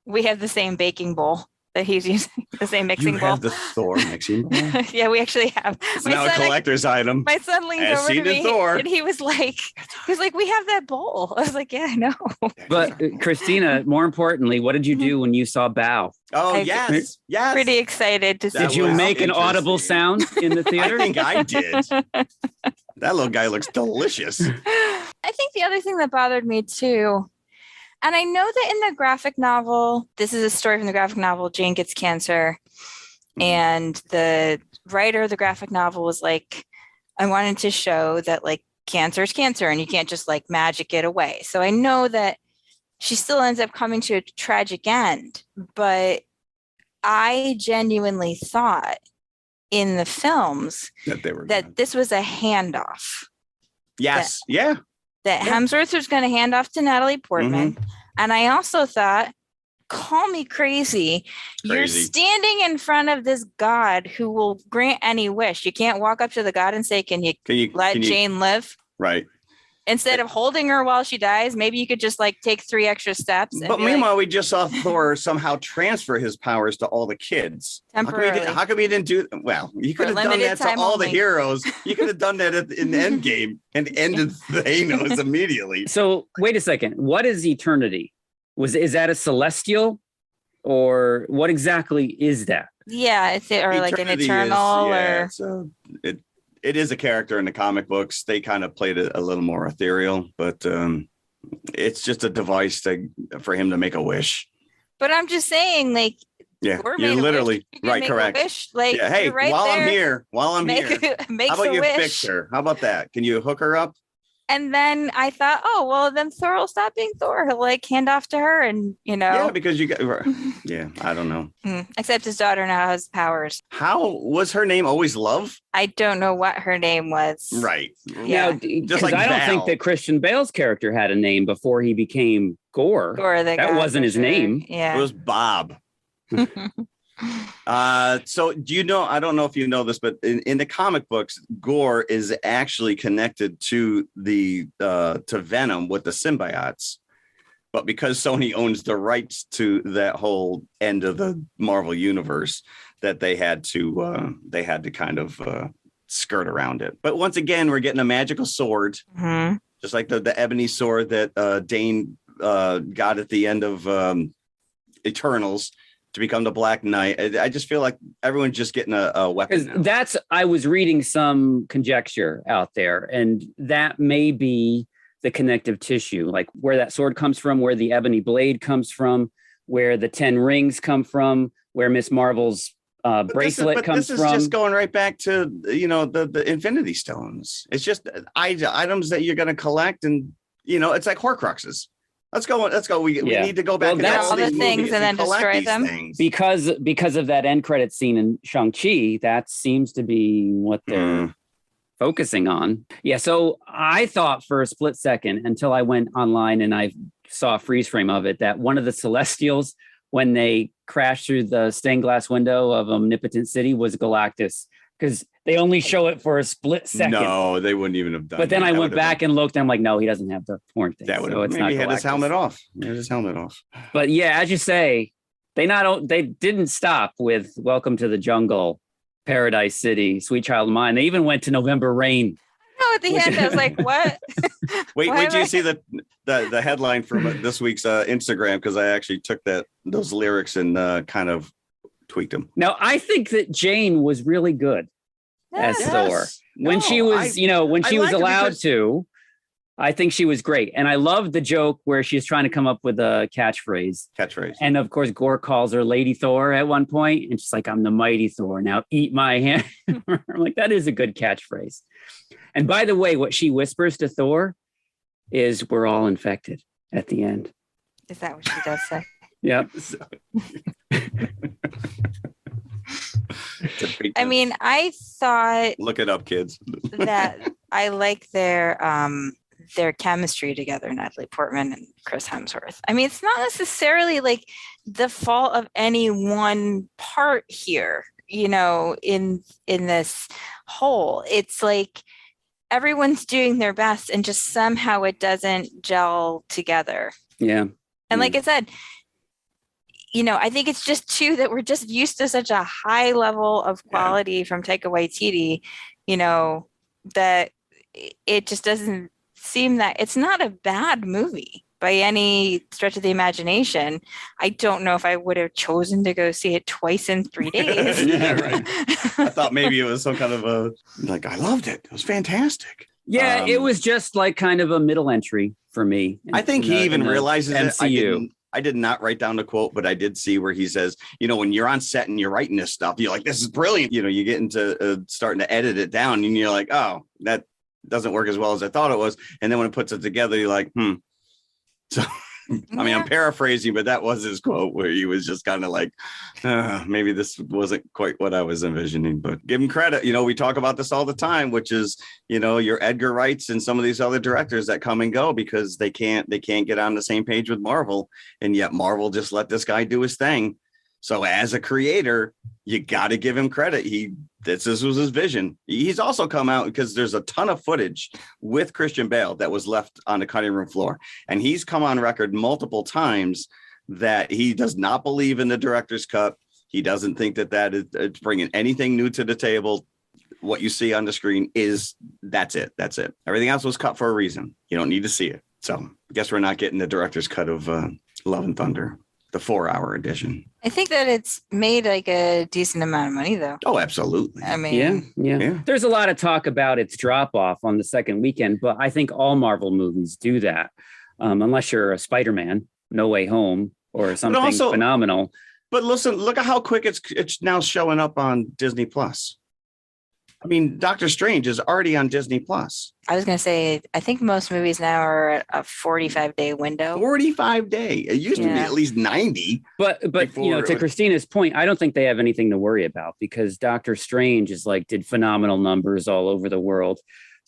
We have the same baking bowl that he's using, the same mixing bowl. You have the Thor mixing bowl? Yeah, we actually have. It's now a collector's item. My son leaned over to me and he was like, we have that bowl. I was like, yeah, I know. But Christina, more importantly, what did you do when you saw Bao? Oh, yes. Pretty excited to see. Did you make an audible sound in the theater? I think I did. That little guy looks delicious. I think the other thing that bothered me too, and I know that in the graphic novel, this is a story from the graphic novel, Jane gets cancer. And the writer of the graphic novel was like, I wanted to show that like cancer is cancer and you can't just like magic it away. So I know that she still ends up coming to a tragic end, but I genuinely thought in the films that this was a handoff. Yes. That Hemsworth was going to hand off to Natalie Portman. And I also thought, call me crazy. You're standing in front of this God who will grant any wish. You can't walk up to the God and say, can you let Jane live? Right. Instead of holding her while she dies, maybe you could just like take 3 extra steps. But meanwhile, we just saw Thor somehow transfer his powers to all the kids. Temporarily. How come he didn't do? Well, you could have done that to all the heroes. You could have done that in the Endgame and ended Thanos immediately. So wait a second. What is eternity? Is that a celestial, or what exactly is that? Yeah, like an eternal, It is a character in the comic books. They kind of played it a little more ethereal, but it's just a device for him to make a wish. But I'm just saying, like, you're literally right. Correct. Wish, like, hey, right while there, I'm here, how about you fix her? How about that? Can you hook her up? And then I thought, oh, well, then Thor will stop being Thor. He'll like hand off to her and, Yeah, because I don't know. Except his daughter now has powers. How was her name always Love? I don't know what her name was. Right. Yeah. Just like I don't think that Christian Bale's character had a name before he became Gore. That wasn't his name. Yeah. It was Bob. So do you know, I don't know if you know this, but in the comic books, Gore is actually connected to to Venom with the symbiotes, but because Sony owns the rights to that whole end of the Marvel universe, that they had to kind of skirt around it. But once again, we're getting a magical sword, just like the ebony sword that Dane got at the end of Eternals, to become the Black Knight. I just feel like everyone's just getting a weapon. I was reading some conjecture out there, and that may be the connective tissue, like where that sword comes from, where the ebony blade comes from, where the 10 rings come from, where Miss Marvel's bracelet comes from. This is just going right back to, the Infinity Stones. It's just items that you're going to collect, and, it's like Horcruxes. Let's go. We need to go back and all the things and then destroy them. Because of that end credit scene in Shang-Chi, that seems to be what they're focusing on. Yeah. So I thought for a split second until I went online and I saw a freeze frame of it that one of the Celestials, when they crashed through the stained glass window of Omnipotent City, was Galactus, because they only show it for a split second. No, they wouldn't even have done. But then that. I That went back and looked. And I'm like, no, he doesn't have the horn thing. That would so have. it's Maybe not he had his Galactus. helmet off. He had his helmet off. But yeah, as you say, they didn't stop with Welcome to the Jungle, Paradise City, Sweet Child of Mine. They even went to November Rain. No, at the end, I was like, what? Wait till you see the headline from this week's Instagram, because I actually took those lyrics and kind of tweaked them. Now, I think that Jane was really good as Thor. When she was, when she was allowed to, I think she was great. And I love the joke where she's trying to come up with a catchphrase. And of course, Gore calls her Lady Thor at one point, and she's like, I'm the mighty Thor. Now eat my hand. I'm like, that is a good catchphrase. And by the way, what she whispers to Thor is, we're all infected at the end. Is that what she does say? Yep. I mean, I thought, look it up, kids, that I like their chemistry together, Natalie Portman and Chris Hemsworth. I mean, it's not necessarily like the fault of any one part here, in this whole. It's like everyone's doing their best and just somehow it doesn't gel together. Yeah. And like I said, I think it's just too that we're just used to such a high level of quality from Taika Waititi, that it just doesn't seem that it's not a bad movie by any stretch of the imagination. I don't know if I would have chosen to go see it twice in 3 days. Yeah, right. I thought maybe it was some kind of I loved it. It was fantastic. Yeah, it was just like kind of a middle entry for me. I think he even realizes MCU. it. I did not write down the quote, but I did see where he says, when you're on set and you're writing this stuff, you're like, this is brilliant. You get into starting to edit it down and you're like, oh, that doesn't work as well as I thought it was. And then when it puts it together, you're like, So, I mean, I'm paraphrasing, but that was his quote where he was just kind of like, maybe this wasn't quite what I was envisioning, but give him credit. We talk about this all the time, which is, your Edgar Wrights and some of these other directors that come and go because they can't get on the same page with Marvel. And yet Marvel just let this guy do his thing. So as a creator, you got to give him credit. This was his vision. He's also come out because there's a ton of footage with Christian Bale that was left on the cutting room floor. And he's come on record multiple times that he does not believe in the director's cut. He doesn't think that is bringing anything new to the table. What you see on the screen that's it. That's it. Everything else was cut for a reason. You don't need to see it. So I guess we're not getting the director's cut of Love and Thunder, the 4-hour edition. I think that it's made like a decent amount of money, though. Oh, absolutely. I mean, yeah. There's a lot of talk about its drop off on the second weekend, but I think all Marvel movies do that, unless you're a Spider-Man, No Way Home, or something phenomenal. But listen, look at how quick it's now showing up on Disney Plus. I mean, Doctor Strange is already on Disney Plus. I was going to say, I think most movies now are a 45-day window. 45-day. It used to be at least 90. But to Christina's point, I don't think they have anything to worry about because Doctor Strange did phenomenal numbers all over the world.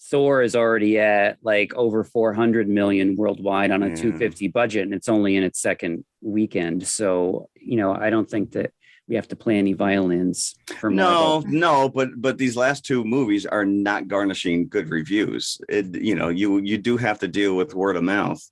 Thor is already at over 400 million worldwide on a 250 budget, and it's only in its second weekend. So, I don't think that we have to play any violins for Marvel. No, but these last two movies are not garnishing good reviews. You do have to deal with word of mouth.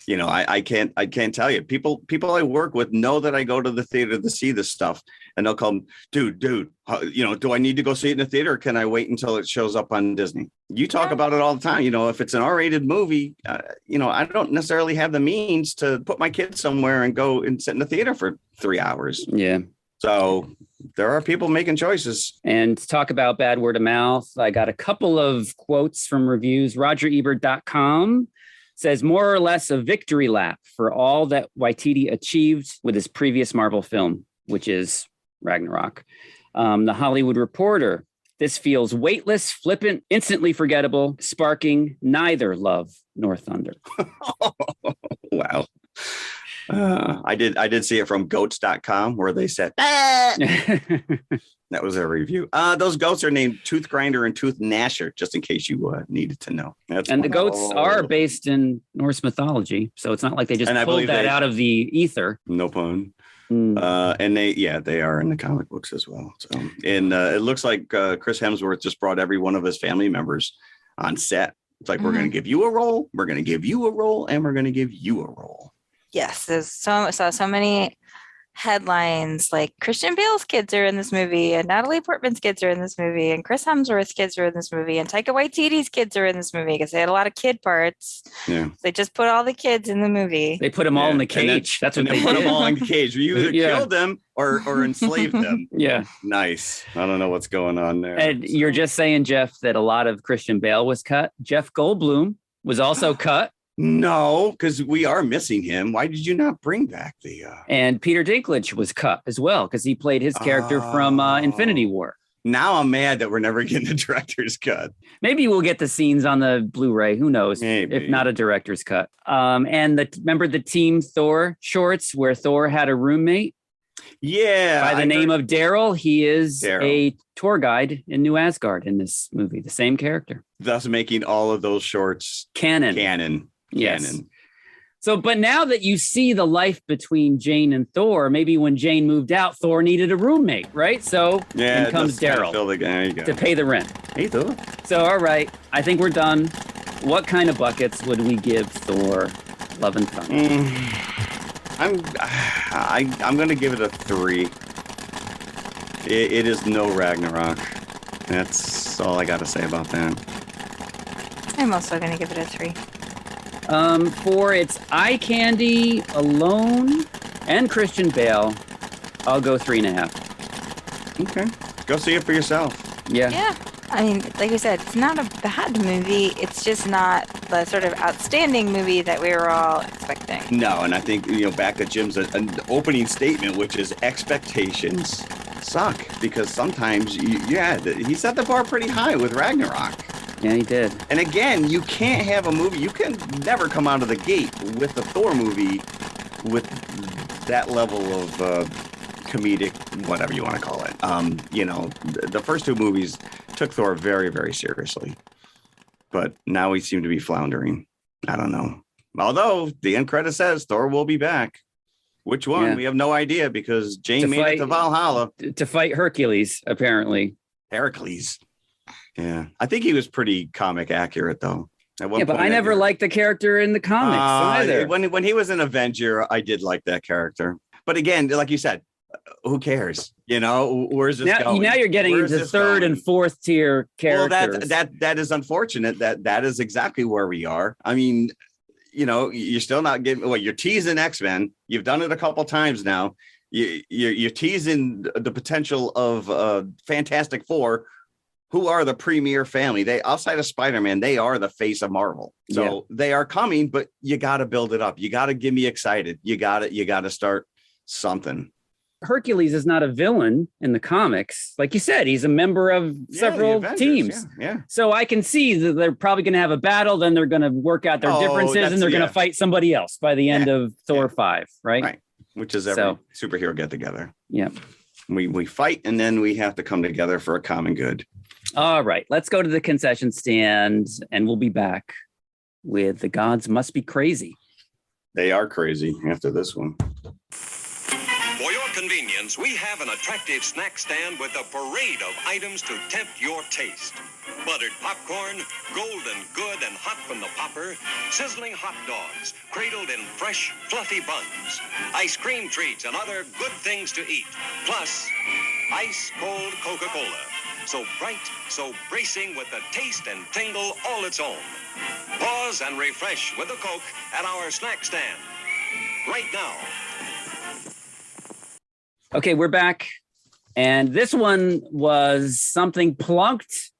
I can't tell you. People I work with know that I go to the theater to see this stuff, and they'll come, dude, do I need to go see it in the theater, or can I wait until it shows up on Disney? You talk about it all the time. If it's an R-rated movie, I don't necessarily have the means to put my kids somewhere and go and sit in the theater for 3 hours. Yeah. So there are people making choices. And to talk about bad word of mouth, I got a couple of quotes from reviews. RogerEbert.com says, more or less a victory lap for all that Waititi achieved with his previous Marvel film, which is Ragnarok. The Hollywood Reporter, this feels weightless, flippant, instantly forgettable, sparking neither love nor thunder. Wow. I did see it from goats.com where they said, "Ah!" That was their review. Those goats are named Tooth Grinder and Tooth Gnasher, just in case you needed to know. And the goats are based in Norse mythology, so it's not like they just pulled that out of the ether. No pun. And they are in the comic books as well. So, and it looks like Chris Hemsworth just brought every one of his family members on set. It's like, we're going to give you a role, we're going to give you a role, and we're going to give you a role. Yes, there's so many headlines like Christian Bale's kids are in this movie, and Natalie Portman's kids are in this movie, and Chris Hemsworth's kids are in this movie, and Taika Waititi's kids are in this movie because they had a lot of kid parts. Yeah, they just put all the kids in the movie. They put them all in the cage. That's what they put them all in the cage. You either killed them or enslaved them. Yeah, nice. I don't know what's going on there. And you're just saying, Jeff, that a lot of Christian Bale was cut. Jeff Goldblum was also cut. No, because we are missing him. Why did you not bring back the? And Peter Dinklage was cut as well because he played his character from Infinity War. Now I'm mad that we're never getting the director's cut. Maybe we'll get the scenes on the Blu-ray. Who knows? Maybe. If not a director's cut. And remember the Team Thor shorts where Thor had a roommate? Yeah. By the name of Daryl. He is a tour guide in New Asgard in this movie. The same character. Thus making all of those shorts canon. Yes. So, but now that you see the life between Jane and Thor, maybe when Jane moved out, Thor needed a roommate, right? So in comes Daryl to pay the rent. Hey, Thor. So, all right, I think we're done. What kind of buckets would we give Thor Love and Thunder? I'm going to give it a 3. It is no Ragnarok. That's all I got to say about that. I'm also going to give it a 3. For its eye candy alone and Christian Bale, I'll go 3.5. Okay. Go see it for yourself. Yeah. Yeah. I mean, like I said, it's not a bad movie. It's just not the sort of outstanding movie that we were all expecting. No, and I think, back to Jim's an opening statement, which is expectations suck because sometimes, he set the bar pretty high with Ragnarok. Yeah, he did. And again, you can't have a movie. You can never come out of the gate with the Thor movie with that level of comedic, whatever you want to call it. The first 2 movies took Thor very, very seriously. But now we seem to be floundering. I don't know. Although the end credit says Thor will be back. Which one? Yeah. We have no idea because Jane made it to Valhalla. To fight Hercules, apparently. Heracles. Yeah, I think he was pretty comic accurate, though. Yeah, but I never liked the character in the comics either. When he was an Avenger, I did like that character. But again, like you said, who cares? Where's this going? Now you're getting into third and fourth tier characters. Well, that is unfortunate. That is exactly where we are. I mean, you're still not getting. Well, you're teasing X-Men. You've done it a couple times now. You're teasing the potential of Fantastic Four. Who are the premier family? They outside of Spider-Man, they are the face of Marvel. So they are coming, but you got to build it up. You got to get me excited. You got to start something. Hercules is not a villain in the comics. Like you said, he's a member of several teams. Yeah. So I can see that they're probably going to have a battle. Then they're going to work out their differences and they're going to fight somebody else by the end of Thor 5, right? Right. Which is every superhero get together. Yeah. We fight and then we have to come together for a common good. All right, let's go to the concession stand and we'll be back with The Gods Must Be Crazy. They are crazy after this one. For your convenience, we have an attractive snack stand with a parade of items to tempt your taste. Buttered popcorn, golden good and hot from the popper, sizzling hot dogs, cradled in fresh, fluffy buns, ice cream treats and other good things to eat, plus ice-cold Coca-Cola. So bright, so bracing with the taste and tingle all its own. Pause and refresh with a Coke at our snack stand. Right now. Okay, we're back. And this one was something plunked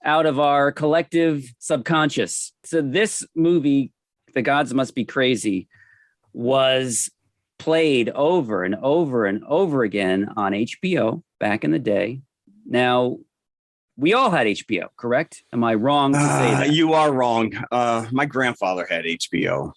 out of our collective subconscious. So this movie, The Gods Must Be Crazy, was played over and over and over again on HBO back in the day. Now, we all had HBO, correct? Am I wrong to say that? You are wrong. My grandfather had HBO.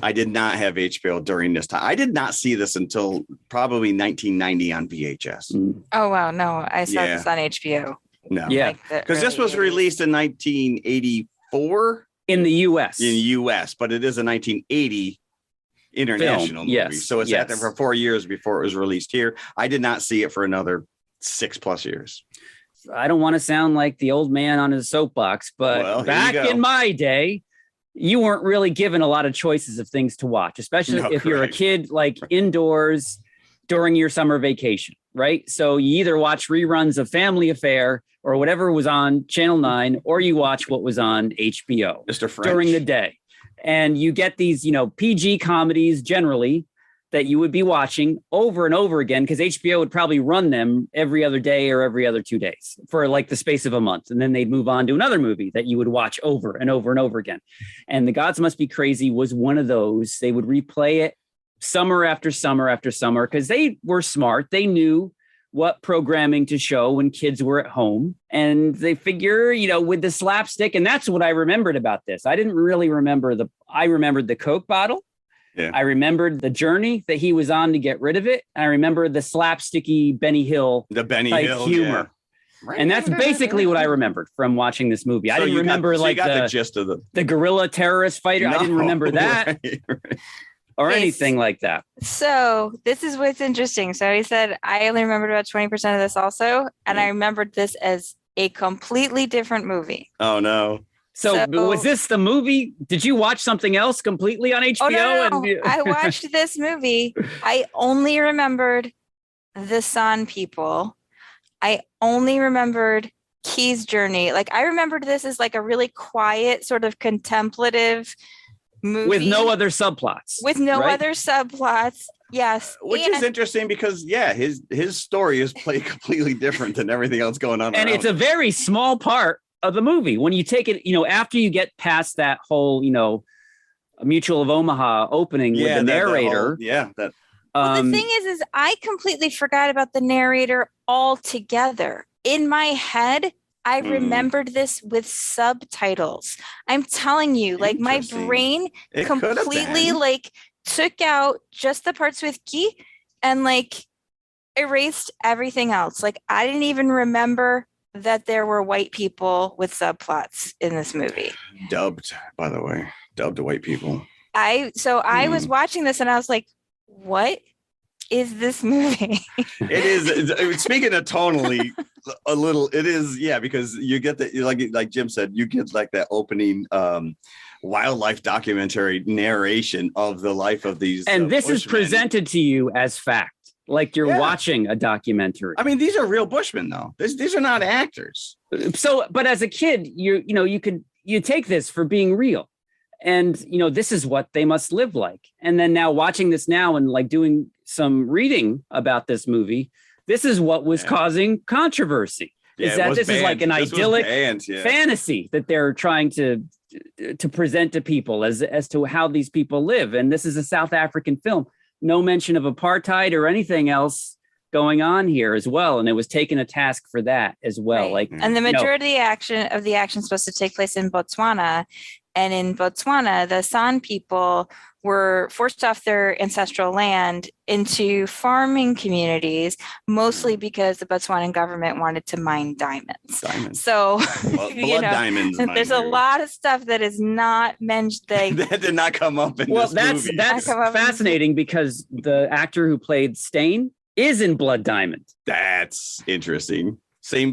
I did not have HBO during this time. I did not see this until probably 1990 on VHS. Oh, wow. No, I saw Yeah. this on HBO. No. Yeah. Like the Because this early was 80s. released in 1984 In the U.S. in the US, but it is a 1980 international movie. Yes, So it's out there yes. for 4 years before it was released here. I did not see it for another 6+ years. I don't want to sound like the old man on his soapbox, but Well, here you back go. in my day, you weren't really given a lot of choices of things to watch, especially No, if you're a correct. kid, like indoors during your summer vacation, right? So you either watch reruns of Family Affair or whatever was on Channel 9, or you watch what was on HBO Mr. French. during the day. And you get these, PG comedies generally that you would be watching over and over again, because HBO would probably run them every other day or every other 2 days for like the space of a month. And then they'd move on to another movie that you would watch over and over and over again. And The Gods Must Be Crazy was one of those. They would replay it summer after summer after summer because they were smart. They knew what programming to show when kids were at home. And they figure, with the slapstick, and that's what I remembered about this. I didn't really remember I remembered the Coke bottle. Yeah. I remembered the journey that he was on to get rid of it. And I remember the slapsticky Benny Hill The Benny type Hill humor. Yeah. And that's basically what I remembered from watching this movie. I didn't remember you got the gist of the guerrilla terrorist fighter. I didn't remember that Right. or Yes. anything like that. So this is what's interesting. So he said, I only remembered about 20% of this also. And I remembered this as a completely different movie. Oh, no. So was this the movie? Did you watch something else completely on HBO? Oh, no. And I watched this movie. I only remembered the San people. I only remembered Key's journey. Like I remembered this as like a really quiet, sort of contemplative movie. with no other subplots. With no right? other subplots. Yes. Which And- is interesting because, his story is played completely different than everything else going on. And around it's a very small part of the movie. When you take it, after you get past that whole, Mutual of Omaha opening with the narrator. That Well, the thing is I completely forgot about the narrator altogether. In my head, I remembered this with subtitles. I'm telling you, like my Interesting. brain it could have completely been. like took out just the parts with Key and like erased everything else. Like I didn't even remember that there were white people with subplots in this movie. Dubbed, by the way, dubbed white people. I was watching this and I was like, what is this movie? It is. Speaking of tonally, a little. It is, because you get that, like Jim said, you get like that opening wildlife documentary narration of the life of these. And this is Bushmen. presented to you as fact, like you're Yeah. watching a documentary. I mean, these are real Bushmen, though. These are not actors. So, but as a kid, you take this for being real. And, this is what they must live like. And then now watching this now and like doing some reading about this movie, this is what was causing controversy. Is that this is like an idyllic fantasy that they're trying to present to people as to how these people live. And this is a South African film. No mention of apartheid or anything else going on here as well. And it was taking a task for that as well. Right. Like, and the majority of the action is supposed to take place in Botswana. And in Botswana, the San people were forced off their ancestral land into farming communities, mostly because the Botswanan government wanted to mine diamonds. So, blood diamonds. There's a lot of stuff that is not mentioned. That did not come up in this movie. That's fascinating because the actor who played Stain is in Blood Diamond. That's interesting.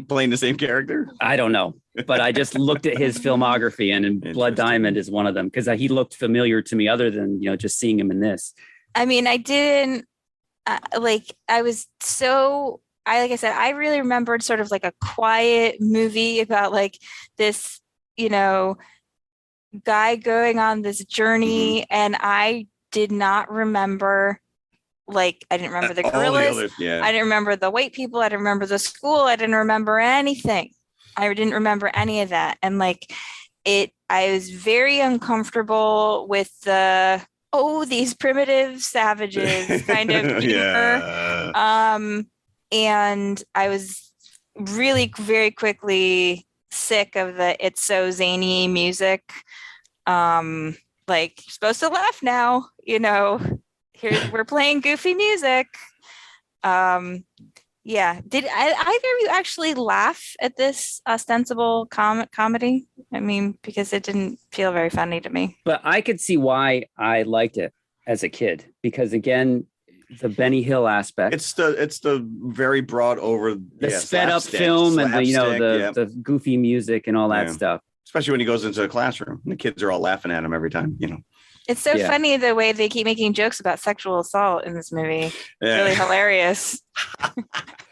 Playing the same character? I don't know, but I just looked at his filmography and Blood Diamond is one of them because he looked familiar to me other than, just seeing him in this. I mean, I didn't like I said, I really remembered sort of like a quiet movie about like this, guy going on this journey. And I did not remember, like, I didn't remember the gorillas. I didn't remember the white people. I didn't remember the school. I didn't remember anything. I didn't remember any of that. And like I was very uncomfortable with these primitive savages kind of humor. And I was really very quickly sick of the It's So Zany music. like, you're supposed to laugh now, here we're playing goofy music. Yeah. Did either of you actually laugh at this ostensible comedy? I mean, because it didn't feel very funny to me. But I could see why I liked it as a kid, because again, the Benny Hill aspect. It's the very broad over the sped up film and the goofy music and all that stuff. Especially when he goes into the classroom and the kids are all laughing at him every time, It's so funny the way they keep making jokes about sexual assault in this movie. It's really hilarious.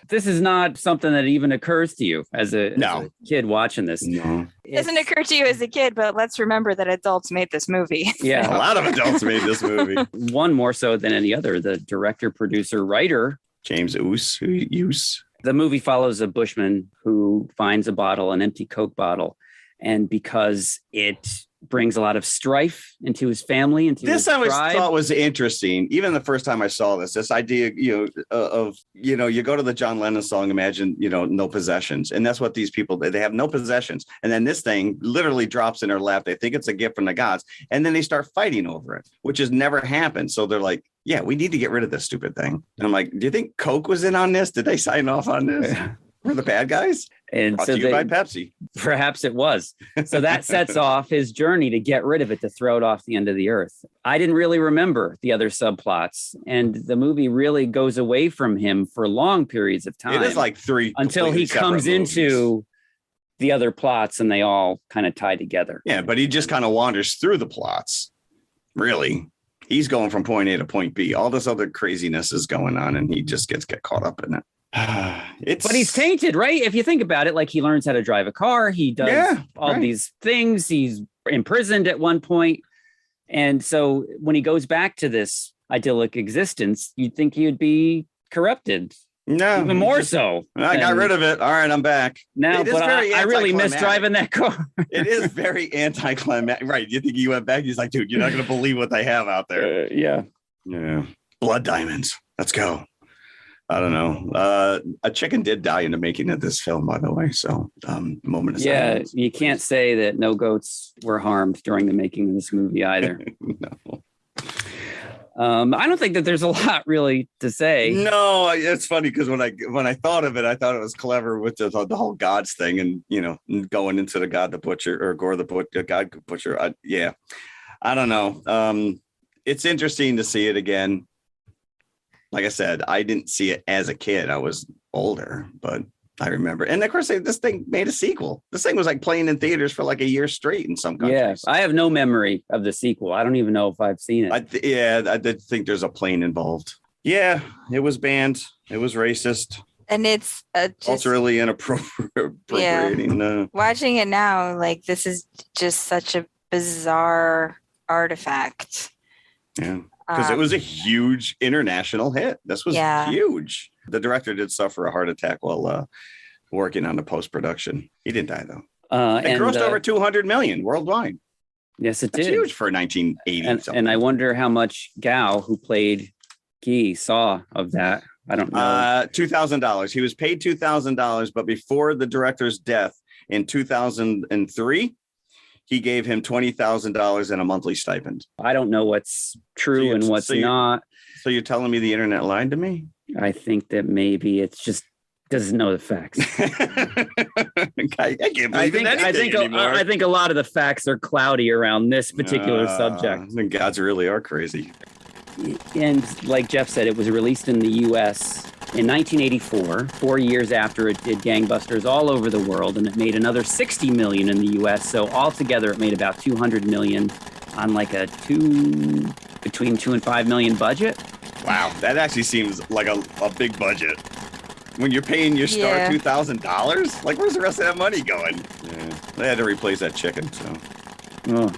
This is not something that even occurs to you as a kid watching this. No. It doesn't occur to you as a kid, but let's remember that adults made this movie. Yeah. A lot of adults made this movie. One more so than any other. The director, producer, writer. James Oos. The movie follows a bushman who finds an empty Coke bottle. And because it brings a lot of strife into his family, into his tribe. This I always thought was interesting. Even the first time I saw this idea, you go to the John Lennon song, imagine, no possessions. And that's what these people, they have no possessions. And then this thing literally drops in their lap. They think it's a gift from the gods. And then they start fighting over it, which has never happened. So they're like, yeah, we need to get rid of this stupid thing. And I'm like, do you think Coke was in on this? Did they sign off on this? We're the bad guys? And brought to you by Pepsi. Perhaps it was. So that sets off his journey to get rid of it, to throw it off the end of the earth. I didn't really remember the other subplots, and the movie really goes away from him for long periods of time. It is like 3 until he comes into the other plots and they all kind of tie together. Yeah, but he just kind of wanders through the plots. Really. He's going from point A to point B. All this other craziness is going on, and he just gets caught up in it. But he's tainted, right? If you think about it, like he learns how to drive a car, he does these things. He's imprisoned at one point. And so when he goes back to this idyllic existence, you'd think he'd be corrected. No, even more so. I got rid of it. All right, I'm back. Now, but I really miss driving that car. It is very anticlimactic. Right. You think he went back? He's like, dude, you're not going to believe what they have out there. Yeah. Blood diamonds. Let's go. I don't know. A chicken did die in the making of this film, by the way. So, moment of silence. You can't say that no goats were harmed during the making of this movie either. No. I don't think that there's a lot really to say. No, it's funny because when I thought of it, I thought it was clever with the whole gods thing, and going into the God the Butcher or Gore the God Butcher. I don't know. It's interesting to see it again. Like I said, I didn't see it as a kid. I was older, but I remember. And of course, this thing made a sequel. This thing was like playing in theaters for like a year straight in some countries. Yeah, I have no memory of the sequel. I don't even know if I've seen it. I did think there's a plane involved. Yeah, it was banned. It was racist. And it's culturally inappropriating. Yeah. Watching it now, like, this is just such a bizarre artifact. Yeah. Because it was a huge international hit. This was huge. The director did suffer a heart attack while working on the post-production. He didn't die, though. It grossed over $200 million worldwide. Yes, it That's did. Huge for 1980. And I wonder how much Gao, who played Guy, saw of that. I don't know. $2,000. He was paid $2,000, but before the director's death in 2003, he gave him $20,000 and a monthly stipend. I don't know what's true and what's not. So you're telling me the internet lied to me? I think that maybe it's just doesn't know the facts. I can't believe anything anymore. I think a lot of the facts are cloudy around this particular subject. The gods really are crazy. And like Jeff said, it was released in the U.S. in 1984, 4 years after it did gangbusters all over the world, and it made another $60 million in the U.S. So altogether, it made about $200 million on like a between $2 and $5 million budget. Wow, that actually seems like a big budget. When you're paying your star $2,000, like, where's the rest of that money going? Yeah, they had to replace that chicken. So.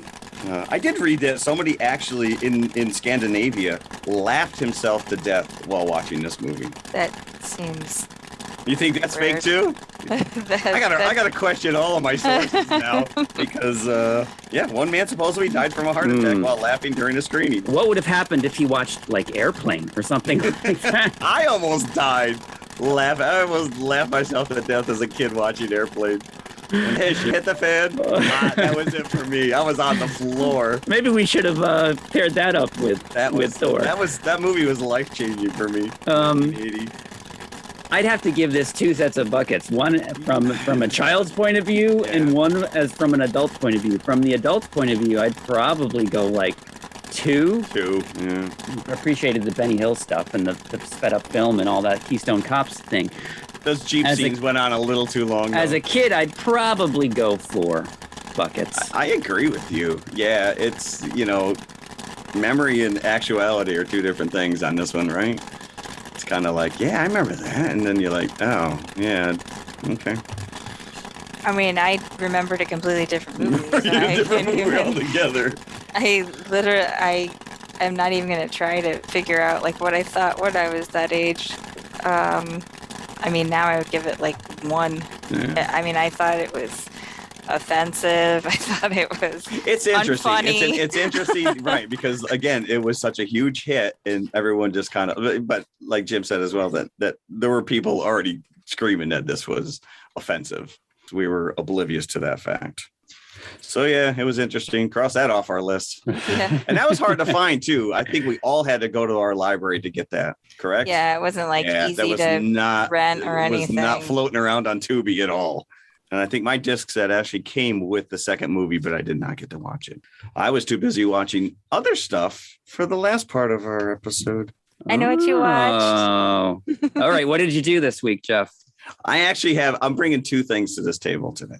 I did read that somebody actually in Scandinavia laughed himself to death while watching this movie. That seems. You think that's fake too? I gotta question all of my sources now because one man supposedly died from a heart attack while laughing during a screening. What would have happened if he watched like Airplane or something like that? I almost died laughing. I almost laughed myself to death as a kid watching Airplane. Hey, she hit the fan. That was it for me. I was on the floor. Maybe we should have paired that up with Thor. That movie was life changing for me. 80. I'd have to give this 2 sets of buckets. One from a child's point of view, and one as from an adult's point of view. From the adult's point of view, I'd probably go like 2. 2, yeah. Appreciated the Benny Hill stuff and the sped up film and all that Keystone Cops thing. Those Jeep scenes went on a little too long. As a kid, I'd probably go 4 buckets. I agree with you. Yeah, it's, memory and actuality are 2 different things on this one, right? It's kind of like, yeah, I remember that. And then you're like, oh, yeah, okay. I mean, I remembered a completely different movie. Different movie altogether. I am not even going to try to figure out like what I thought when I was that age. I mean, now I would give it like 1. Yeah. I mean, I thought it was offensive. I thought it was It's interesting. unfunny. It's interesting, right? Because again, it was such a huge hit, and everyone just kind of. But like Jim said as well, that there were people already screaming that this was offensive. We were oblivious to that fact. So yeah, it was interesting. Cross that off our list. Yeah. And that was hard to find too. I think we all had to go to our library to get that. Correct? Yeah, it wasn't like that easy was to not, rent or it was anything. not floating around on Tubi at all. And I think my disc set actually came with the second movie, but I did not get to watch it. I was too busy watching other stuff for the last part of our episode. I know what you watched. Oh. All right. What did you do this week, Jeff? I'm bringing 2 things to this table today.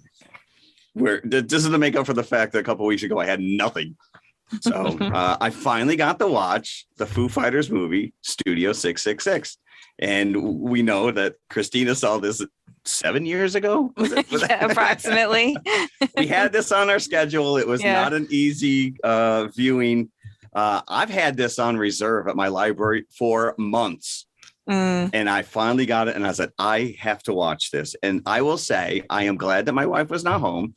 This is to make up for the fact that a couple of weeks ago I had nothing. So I finally got to watch the Foo Fighters movie, Studio 666. And we know that Christina saw this 7 years ago. Was it? Yeah, approximately. We had this on our schedule. It was not an easy viewing. I've had this on reserve at my library for months. And I finally got it. And I said, I have to watch this. And I will say, I am glad that my wife was not home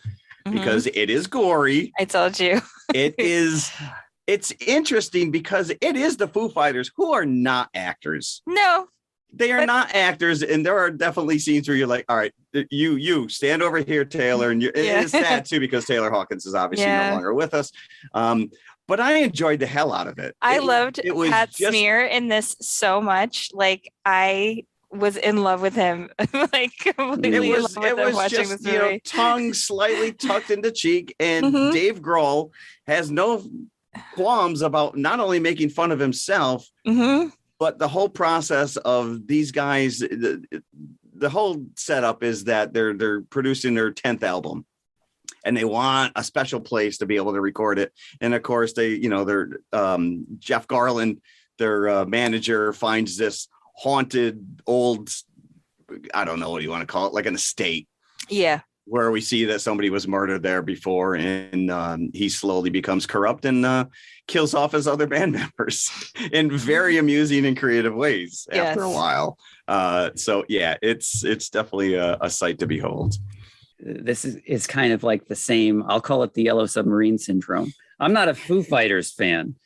because it is gory. I told you. It's interesting because it is the Foo Fighters who are not actors. No. They are not actors. And there are definitely scenes where you're like, all right, you stand over here, Taylor. And it is sad too, because Taylor Hawkins is obviously no longer with us. But I enjoyed the hell out of it. I loved Pat Smear in this so much. Like I was in love with him. Like completely in love with him watching this movie. Tongue slightly tucked into cheek, and Dave Grohl has no qualms about not only making fun of himself, but the whole process of these guys. The whole setup is that they're producing their 10th album. And they want a special place to be able to record it. And of course, they're Jeff Garland, their manager, finds this haunted old, I don't know what you want to call it, like an estate. Yeah. Where we see that somebody was murdered there before, and he slowly becomes corrupt and kills off his other band members in very amusing and creative ways after a while. So yeah, it's definitely a sight to behold. This is kind of like the same, I'll call it the Yellow Submarine syndrome. I'm not a Foo Fighters fan.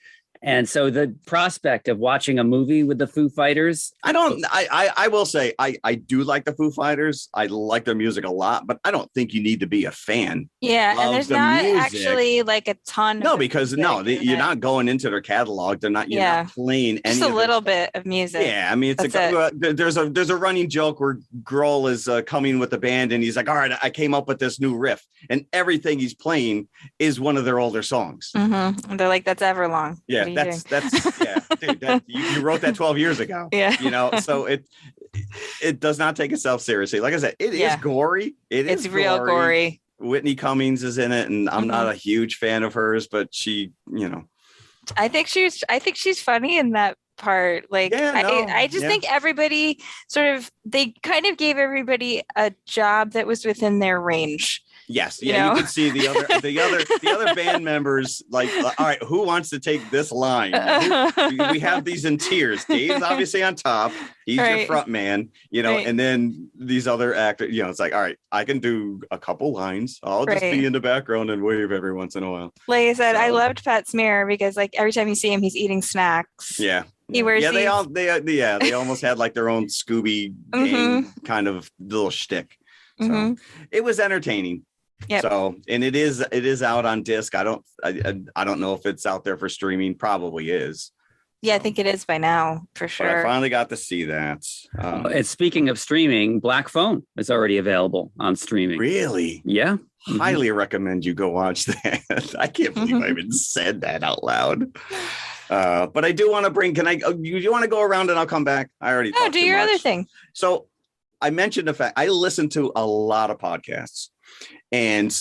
And so the prospect of watching a movie with the Foo Fighters. I will say, I do like the Foo Fighters. I like their music a lot, but I don't think you need to be a fan. Yeah. And there's not actually like a ton. No, because you're not going into their catalog. You're not playing any. Just a little bit of music. Yeah. I mean, there's a running joke where Grohl is coming with the band and he's like, all right, I came up with this new riff, and everything he's playing is one of their older songs. Mm-hmm. They're like, that's Everlong. Yeah. That's dude, you wrote that 12 years ago. Yeah. So it does not take itself seriously. Like I said, it is gory. It's real gory. Whitney Cummings is in it, and I'm not a huge fan of hers, but she, I think she's funny in that part. Like I just think everybody they kind of gave everybody a job that was within their range. Yes. Yeah. You can see the other band members like, all right, who wants to take this line? We have these in tiers. Dave's obviously on top. He's your front man, and then these other actors, it's like, all right, I can do a couple lines. I'll just be in the background and wave every once in a while. Like I said, I loved Pat Smear because like every time you see him, he's eating snacks. Yeah. He wears they almost had like their own Scooby gang kind of little shtick. So it was entertaining. Yep. So, and it is out on disc. I don't know if it's out there for streaming. Probably is. Yeah, I think it is by now for But I sure. finally got to see that. And speaking of streaming, Black Phone is already available on streaming. Really? Yeah. Highly recommend you go watch that. I can't believe I even said that out loud. But I do want to bring, you want to go around and I'll come back? I already No, talked do too your much. other thing. So I mentioned the fact I listen to a lot of podcasts, and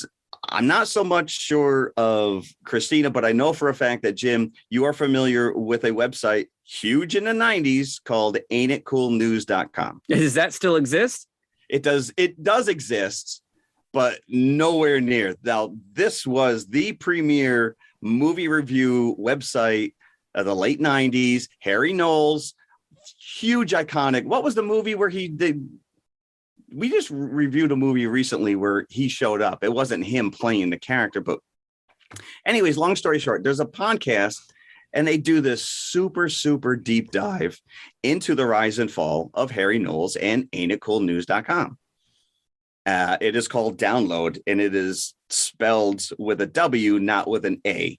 I'm not so much sure of Christina, but I know for a fact that Jim, you are familiar with a website huge in the 90s called ain'titcoolnews.com. Does that still exist? It does exist, but nowhere near. Now, this was the premier movie review website of the late 90s. Harry Knowles, huge iconic. What was the movie where he did? We just reviewed a movie recently where he showed up. It wasn't him playing the character, but anyways, long story short, there's a podcast and they do this super, super deep dive into the rise and fall of Harry Knowles and ain'titcoolnews.com. It is called Download, and it is spelled with a W, not with an A.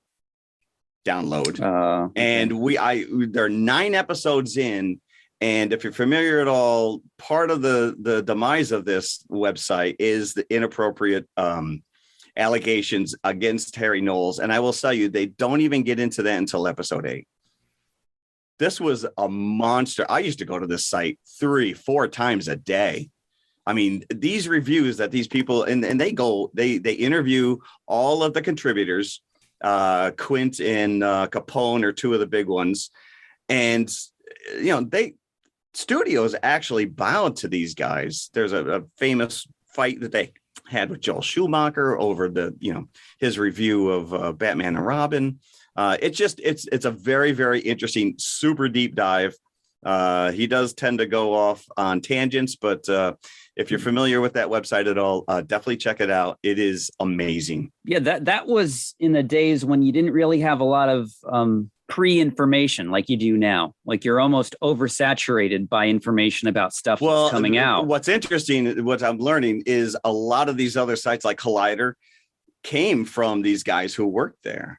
Download. Okay. And there are 9 episodes in. And if you're familiar at all, part of the demise of this website is the inappropriate allegations against Harry Knowles. And I will tell you, they don't even get into that until episode 8. This was a monster. I used to go to this site 3-4 times a day. I mean, these reviews that these people, and they interview all of the contributors, Quint and Capone are 2 of the big ones. And, studios actually bowed to these guys. There's a famous fight that they had with Joel Schumacher over his review of Batman and Robin. It's a very, very interesting, super deep dive. He does tend to go off on tangents, but if you're familiar with that website at all, definitely check it out. It is amazing. Yeah, that was in the days when you didn't really have a lot of pre-information like you do now. Like you're almost oversaturated by information about stuff that's coming out. What's interesting, what I'm learning is a lot of these other sites like Collider came from these guys who worked there.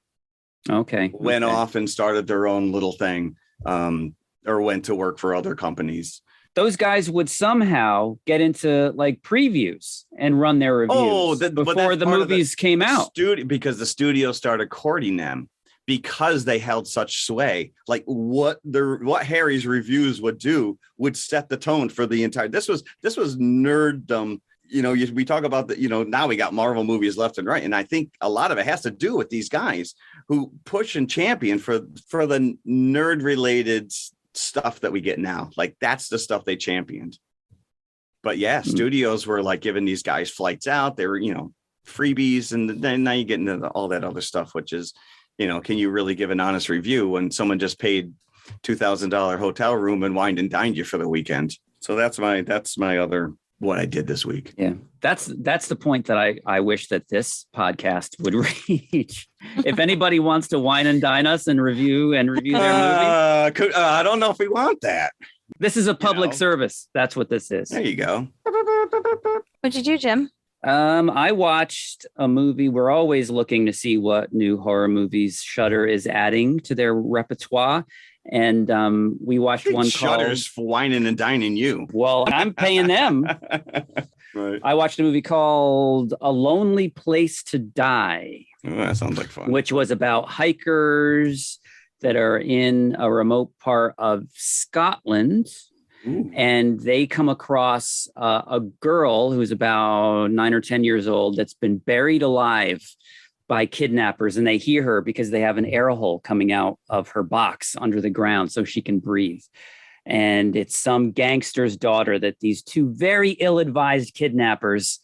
Okay. Went off and started their own little thing, or went to work for other companies. Those guys would somehow get into like previews and run their reviews before the movies came out. Because the studio started courting them because they held such sway. Like what Harry's reviews would set the tone for the entire. This was nerddom. We talk about now we got Marvel movies left and right. And I think a lot of it has to do with these guys who push and champion for the nerd related stuff that we get now. Like that's the stuff they championed. But yeah, studios were like giving these guys flights out. They were, freebies. And then now you get into all that other stuff, which is, can you really give an honest review when someone just paid $2,000 hotel room and wined and dined you for the weekend? So that's my other, what I did this week. Yeah. That's the point that I wish that this podcast would reach. If anybody wants to wine and dine us and review their movie. I don't know if we want that. This is a public service. That's what this is. There you go. What'd you do, Jim? I watched a movie. We're always looking to see what new horror movies Shudder is adding to their repertoire. And we watched one called Shudder's whining and dining you. Well, I'm paying them. Right. I watched a movie called A Lonely Place to Die. Oh, that sounds like fun. Which was about hikers that are in a remote part of Scotland. Ooh. And they come across a girl who's about 9 or 10 years old that's been buried alive by kidnappers. And they hear her because they have an air hole coming out of her box under the ground so she can breathe. And it's some gangster's daughter that these 2 very ill-advised kidnappers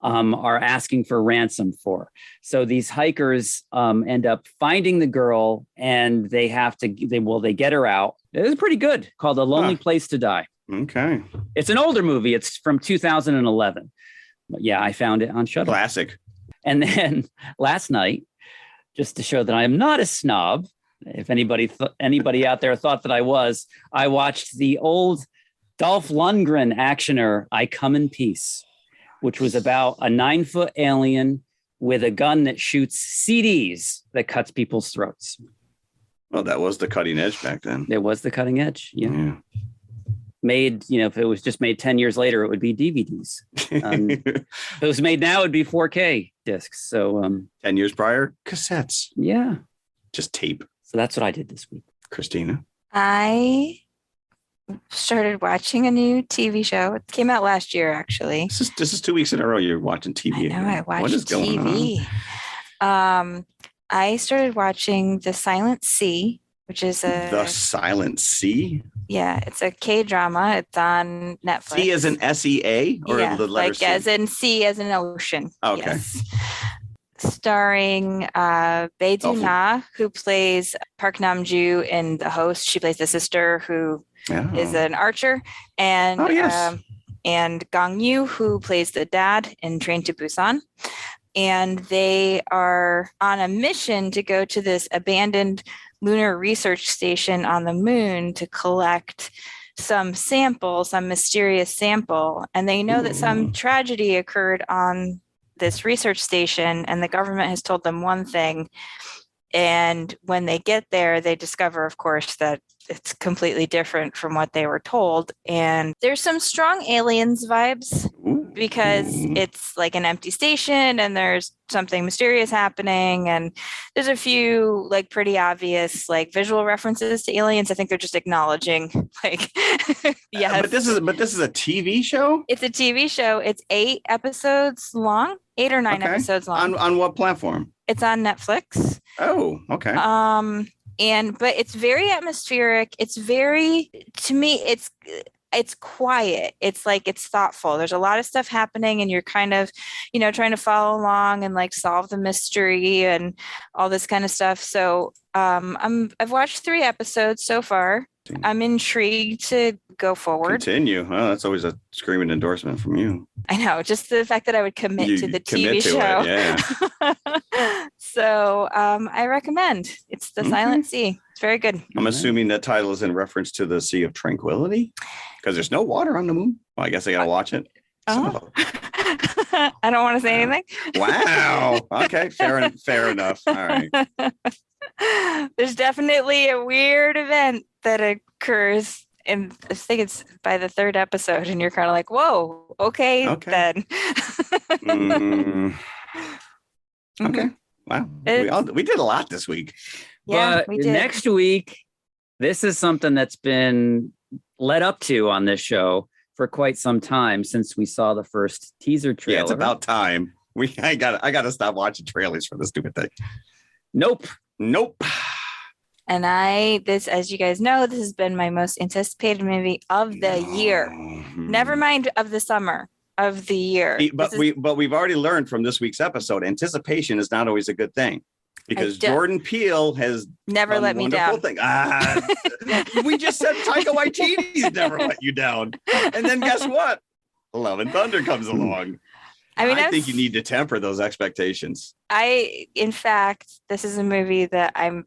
are asking for ransom for. So these hikers end up finding the girl, and they get her out. It's pretty good, called A Lonely Place to Die. Okay. It's an older movie. It's from 2011. But yeah, I found it on Shudder. Classic. And then last night, just to show that I am not a snob, if anybody out there thought that I was, I watched the old Dolph Lundgren actioner, I Come in Peace, which was about a 9-foot alien with a gun that shoots CDs that cuts people's throats. Well, that was the cutting edge back then. It was the cutting edge. Yeah. Made, if it was just made 10 years later, it would be DVDs. If it was made now, it'd be 4K discs. So 10 years prior, cassettes. Yeah. Just tape. So that's what I did this week. Christina? I started watching a new TV show. It came out last year, actually. This is 2 weeks in a row you're watching TV. I know, I watched What is going TV. I started watching The Silent Sea, which is The Silent Sea? Yeah, it's a K-drama. It's on Netflix. Sea as in SEA or the letter like C? as in sea as in ocean. Okay. Yes. Starring Bae Do-na, who plays Park Nam-ju in The Host. She plays the sister who is an archer, and and Gong Yoo, who plays the dad in Train to Busan. And they are on a mission to go to this abandoned lunar research station on the moon to collect some mysterious sample. And they know that some tragedy occurred on this research station, and the government has told them one thing. And when they get there, they discover, of course, that it's completely different from what they were told. And there's some strong aliens vibes because it's like an empty station and there's something mysterious happening. And there's a few like pretty obvious like visual references to aliens. I think they're just acknowledging like, yes. But this is a TV show? It's a TV show. It's 8 episodes long, 8 or 9 episodes long. On what platform? It's on Netflix. Oh, okay. But it's very atmospheric. It's very, to me, it's quiet. It's like, it's thoughtful. There's a lot of stuff happening and you're kind of, trying to follow along and like solve the mystery and all this kind of stuff. So I've watched 3 episodes so far. I'm intrigued to go forward. Continue. Oh, that's always a screaming endorsement from you. I know, just the fact that I would commit to the TV show. Yeah. So I recommend. It's The Silent Sea. It's very good. I'm assuming that title is in reference to the Sea of Tranquility because there's no water on the moon. Well, I guess I got to watch it. I don't want to say anything. Wow. Okay. Fair enough. All right. There's definitely a weird event that occurs in, I think it's by the 3rd episode, and you're kind of like, whoa, okay. Then. Okay. Wow. We did a lot this week. Yeah, but we did. Next week, this is something that's been led up to on this show for quite some time since we saw the first teaser trailer. Yeah, it's about time. I gotta stop watching trailers for this stupid thing. Nope. And as you guys know, this has been my most anticipated movie of the year. Never mind of the summer, of the year. But we've already learned from this week's episode, anticipation is not always a good thing. Because Jordan Peele has never let me down. We just said Taika Waititi's never let you down. And then guess what? Love and Thunder comes along. I think you need to temper those expectations. In fact, this is a movie that I'm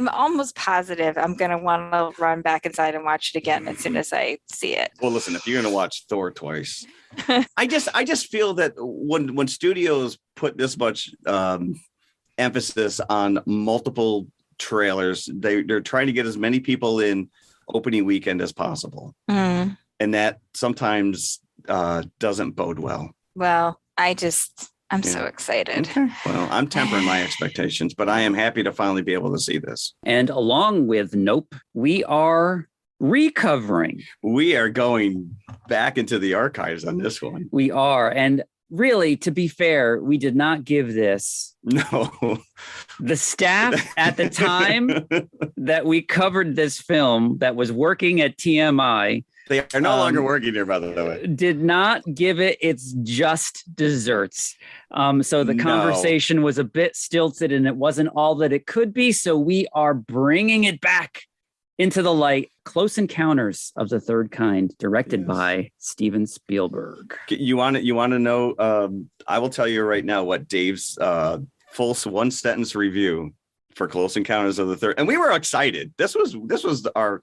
almost positive I'm going to want to run back inside and watch it again as soon as I see it. Well, listen, if you're going to watch Thor twice, I just feel that when studios put this much emphasis on multiple trailers, they're trying to get as many people in opening weekend as possible. And that sometimes doesn't bode well. Well, I'm so excited. Okay. Well, I'm tempering my expectations, but I am happy to finally be able to see this. And along with Nope, we are recovering. We are going back into the archives on this one. We are. And really, to be fair, we did not give this. No. The staff at the time that we covered this film that was working at TMI. They are no longer working there, by the way. Did not give it its just desserts. So the conversation was a bit stilted and it wasn't all that it could be. So we are bringing it back into the light. Close Encounters of the Third Kind, directed by Steven Spielberg. You want to know? I will tell you right now what Dave's full 1-sentence review for Close Encounters of the Third. And we were excited. This was our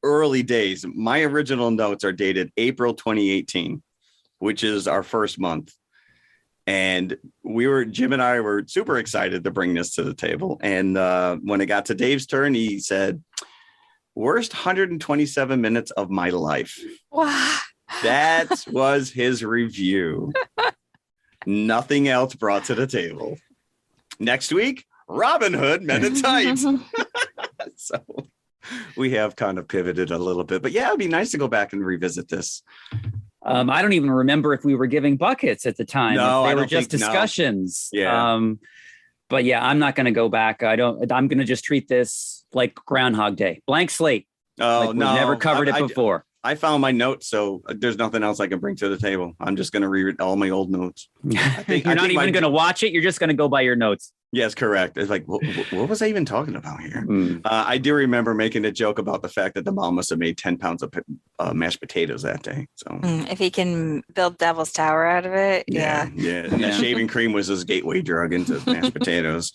early days. My original notes are dated April 2018. which is our first month. And Jim and I were super excited to bring this to the table. And when it got to Dave's turn, he said, worst 127 minutes of my life. Wow. That was his review. Nothing else brought to the table. Next week, Robin Hood Men in Tights. So we have kind of pivoted a little bit, but yeah, it'd be nice to go back and revisit this. I don't even remember if we were giving buckets at the time. No, they were just discussions. No. Yeah. But yeah, I'm not going to go back. I'm going to just treat this like Groundhog Day, blank slate. Oh, like no, we've never covered it before. I found my notes, so there's nothing else I can bring to the table. I'm just going to read all my old notes. You're not even going to watch it. You're just going to go by your notes. Yes, correct. It's like, what was I even talking about here? I do remember making a joke about the fact that the mom must have made 10 pounds of mashed potatoes that day. So if he can build Devil's Tower out of it. Yeah. And the shaving cream was his gateway drug into mashed potatoes.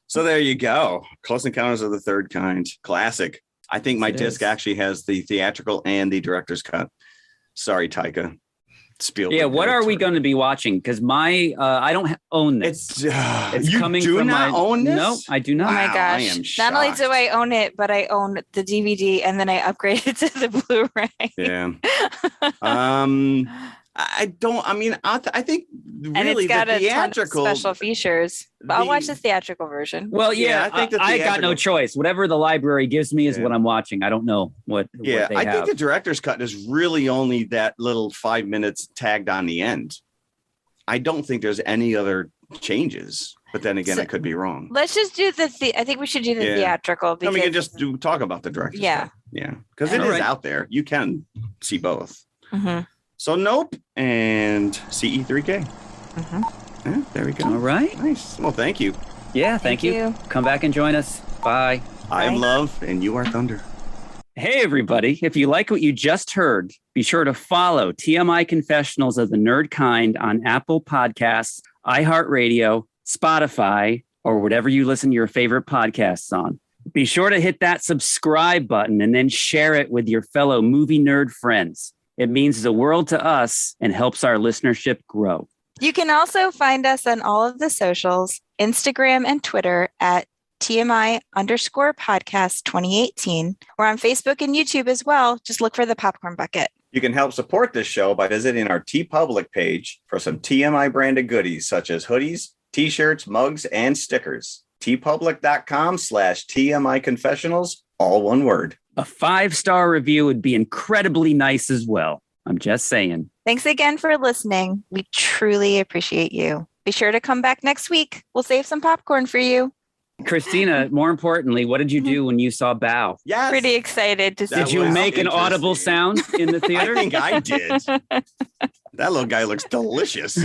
So there you go. Close Encounters of the Third Kind. Classic. I think my disc actually has the theatrical and the director's cut. Sorry, Taika. Spielberg. Yeah, what are we going to be watching? Because I don't own this. It's you coming do from not own this? No, I do not. Oh my gosh! I am not only do I own it, but I own the DVD, and then I upgraded to the Blu-ray. Yeah. I don't. I mean, I think really and it's got the a theatrical ton of special features. But I'll watch the theatrical version. Well, yeah, I think I got no choice. Whatever the library gives me is what I'm watching. I don't know what. Yeah, what I think the director's cut is really only that little 5 minutes tagged on the end. I don't think there's any other changes. But then again, I could be wrong. Let's just do I think we should do the theatrical. Because, we can just talk about the director's cut. Yeah, because it is out there. You can see both. Mm-hmm. So Nope and CE3K. Mm-hmm. Yeah, there we go. All right. Nice. Well, thank you. Yeah, thank you. Come back and join us. Bye. I am Love and you are Thunder. Hey, everybody. If you like what you just heard, be sure to follow TMI Confessionals of the Nerd Kind on Apple Podcasts, iHeartRadio, Spotify, or whatever you listen to your favorite podcasts on. Be sure to hit that subscribe button and then share it with your fellow movie nerd friends. It means the world to us and helps our listenership grow. You can also find us on all of the socials, Instagram and Twitter at TMI_podcast 2018. We're on Facebook and YouTube as well. Just look for the Popcorn Bucket. You can help support this show by visiting our TeePublic page for some TMI branded goodies such as hoodies, t-shirts, mugs, and stickers. TeePublic.com/TMI Confessionals, all one word. A 5-star review would be incredibly nice as well. I'm just saying. Thanks again for listening. We truly appreciate you. Be sure to come back next week. We'll save some popcorn for you. Christina, more importantly, what did you do when you saw Bao? Yes. Pretty excited to see. Did you make an audible sound in the theater? I think I did. That little guy looks delicious.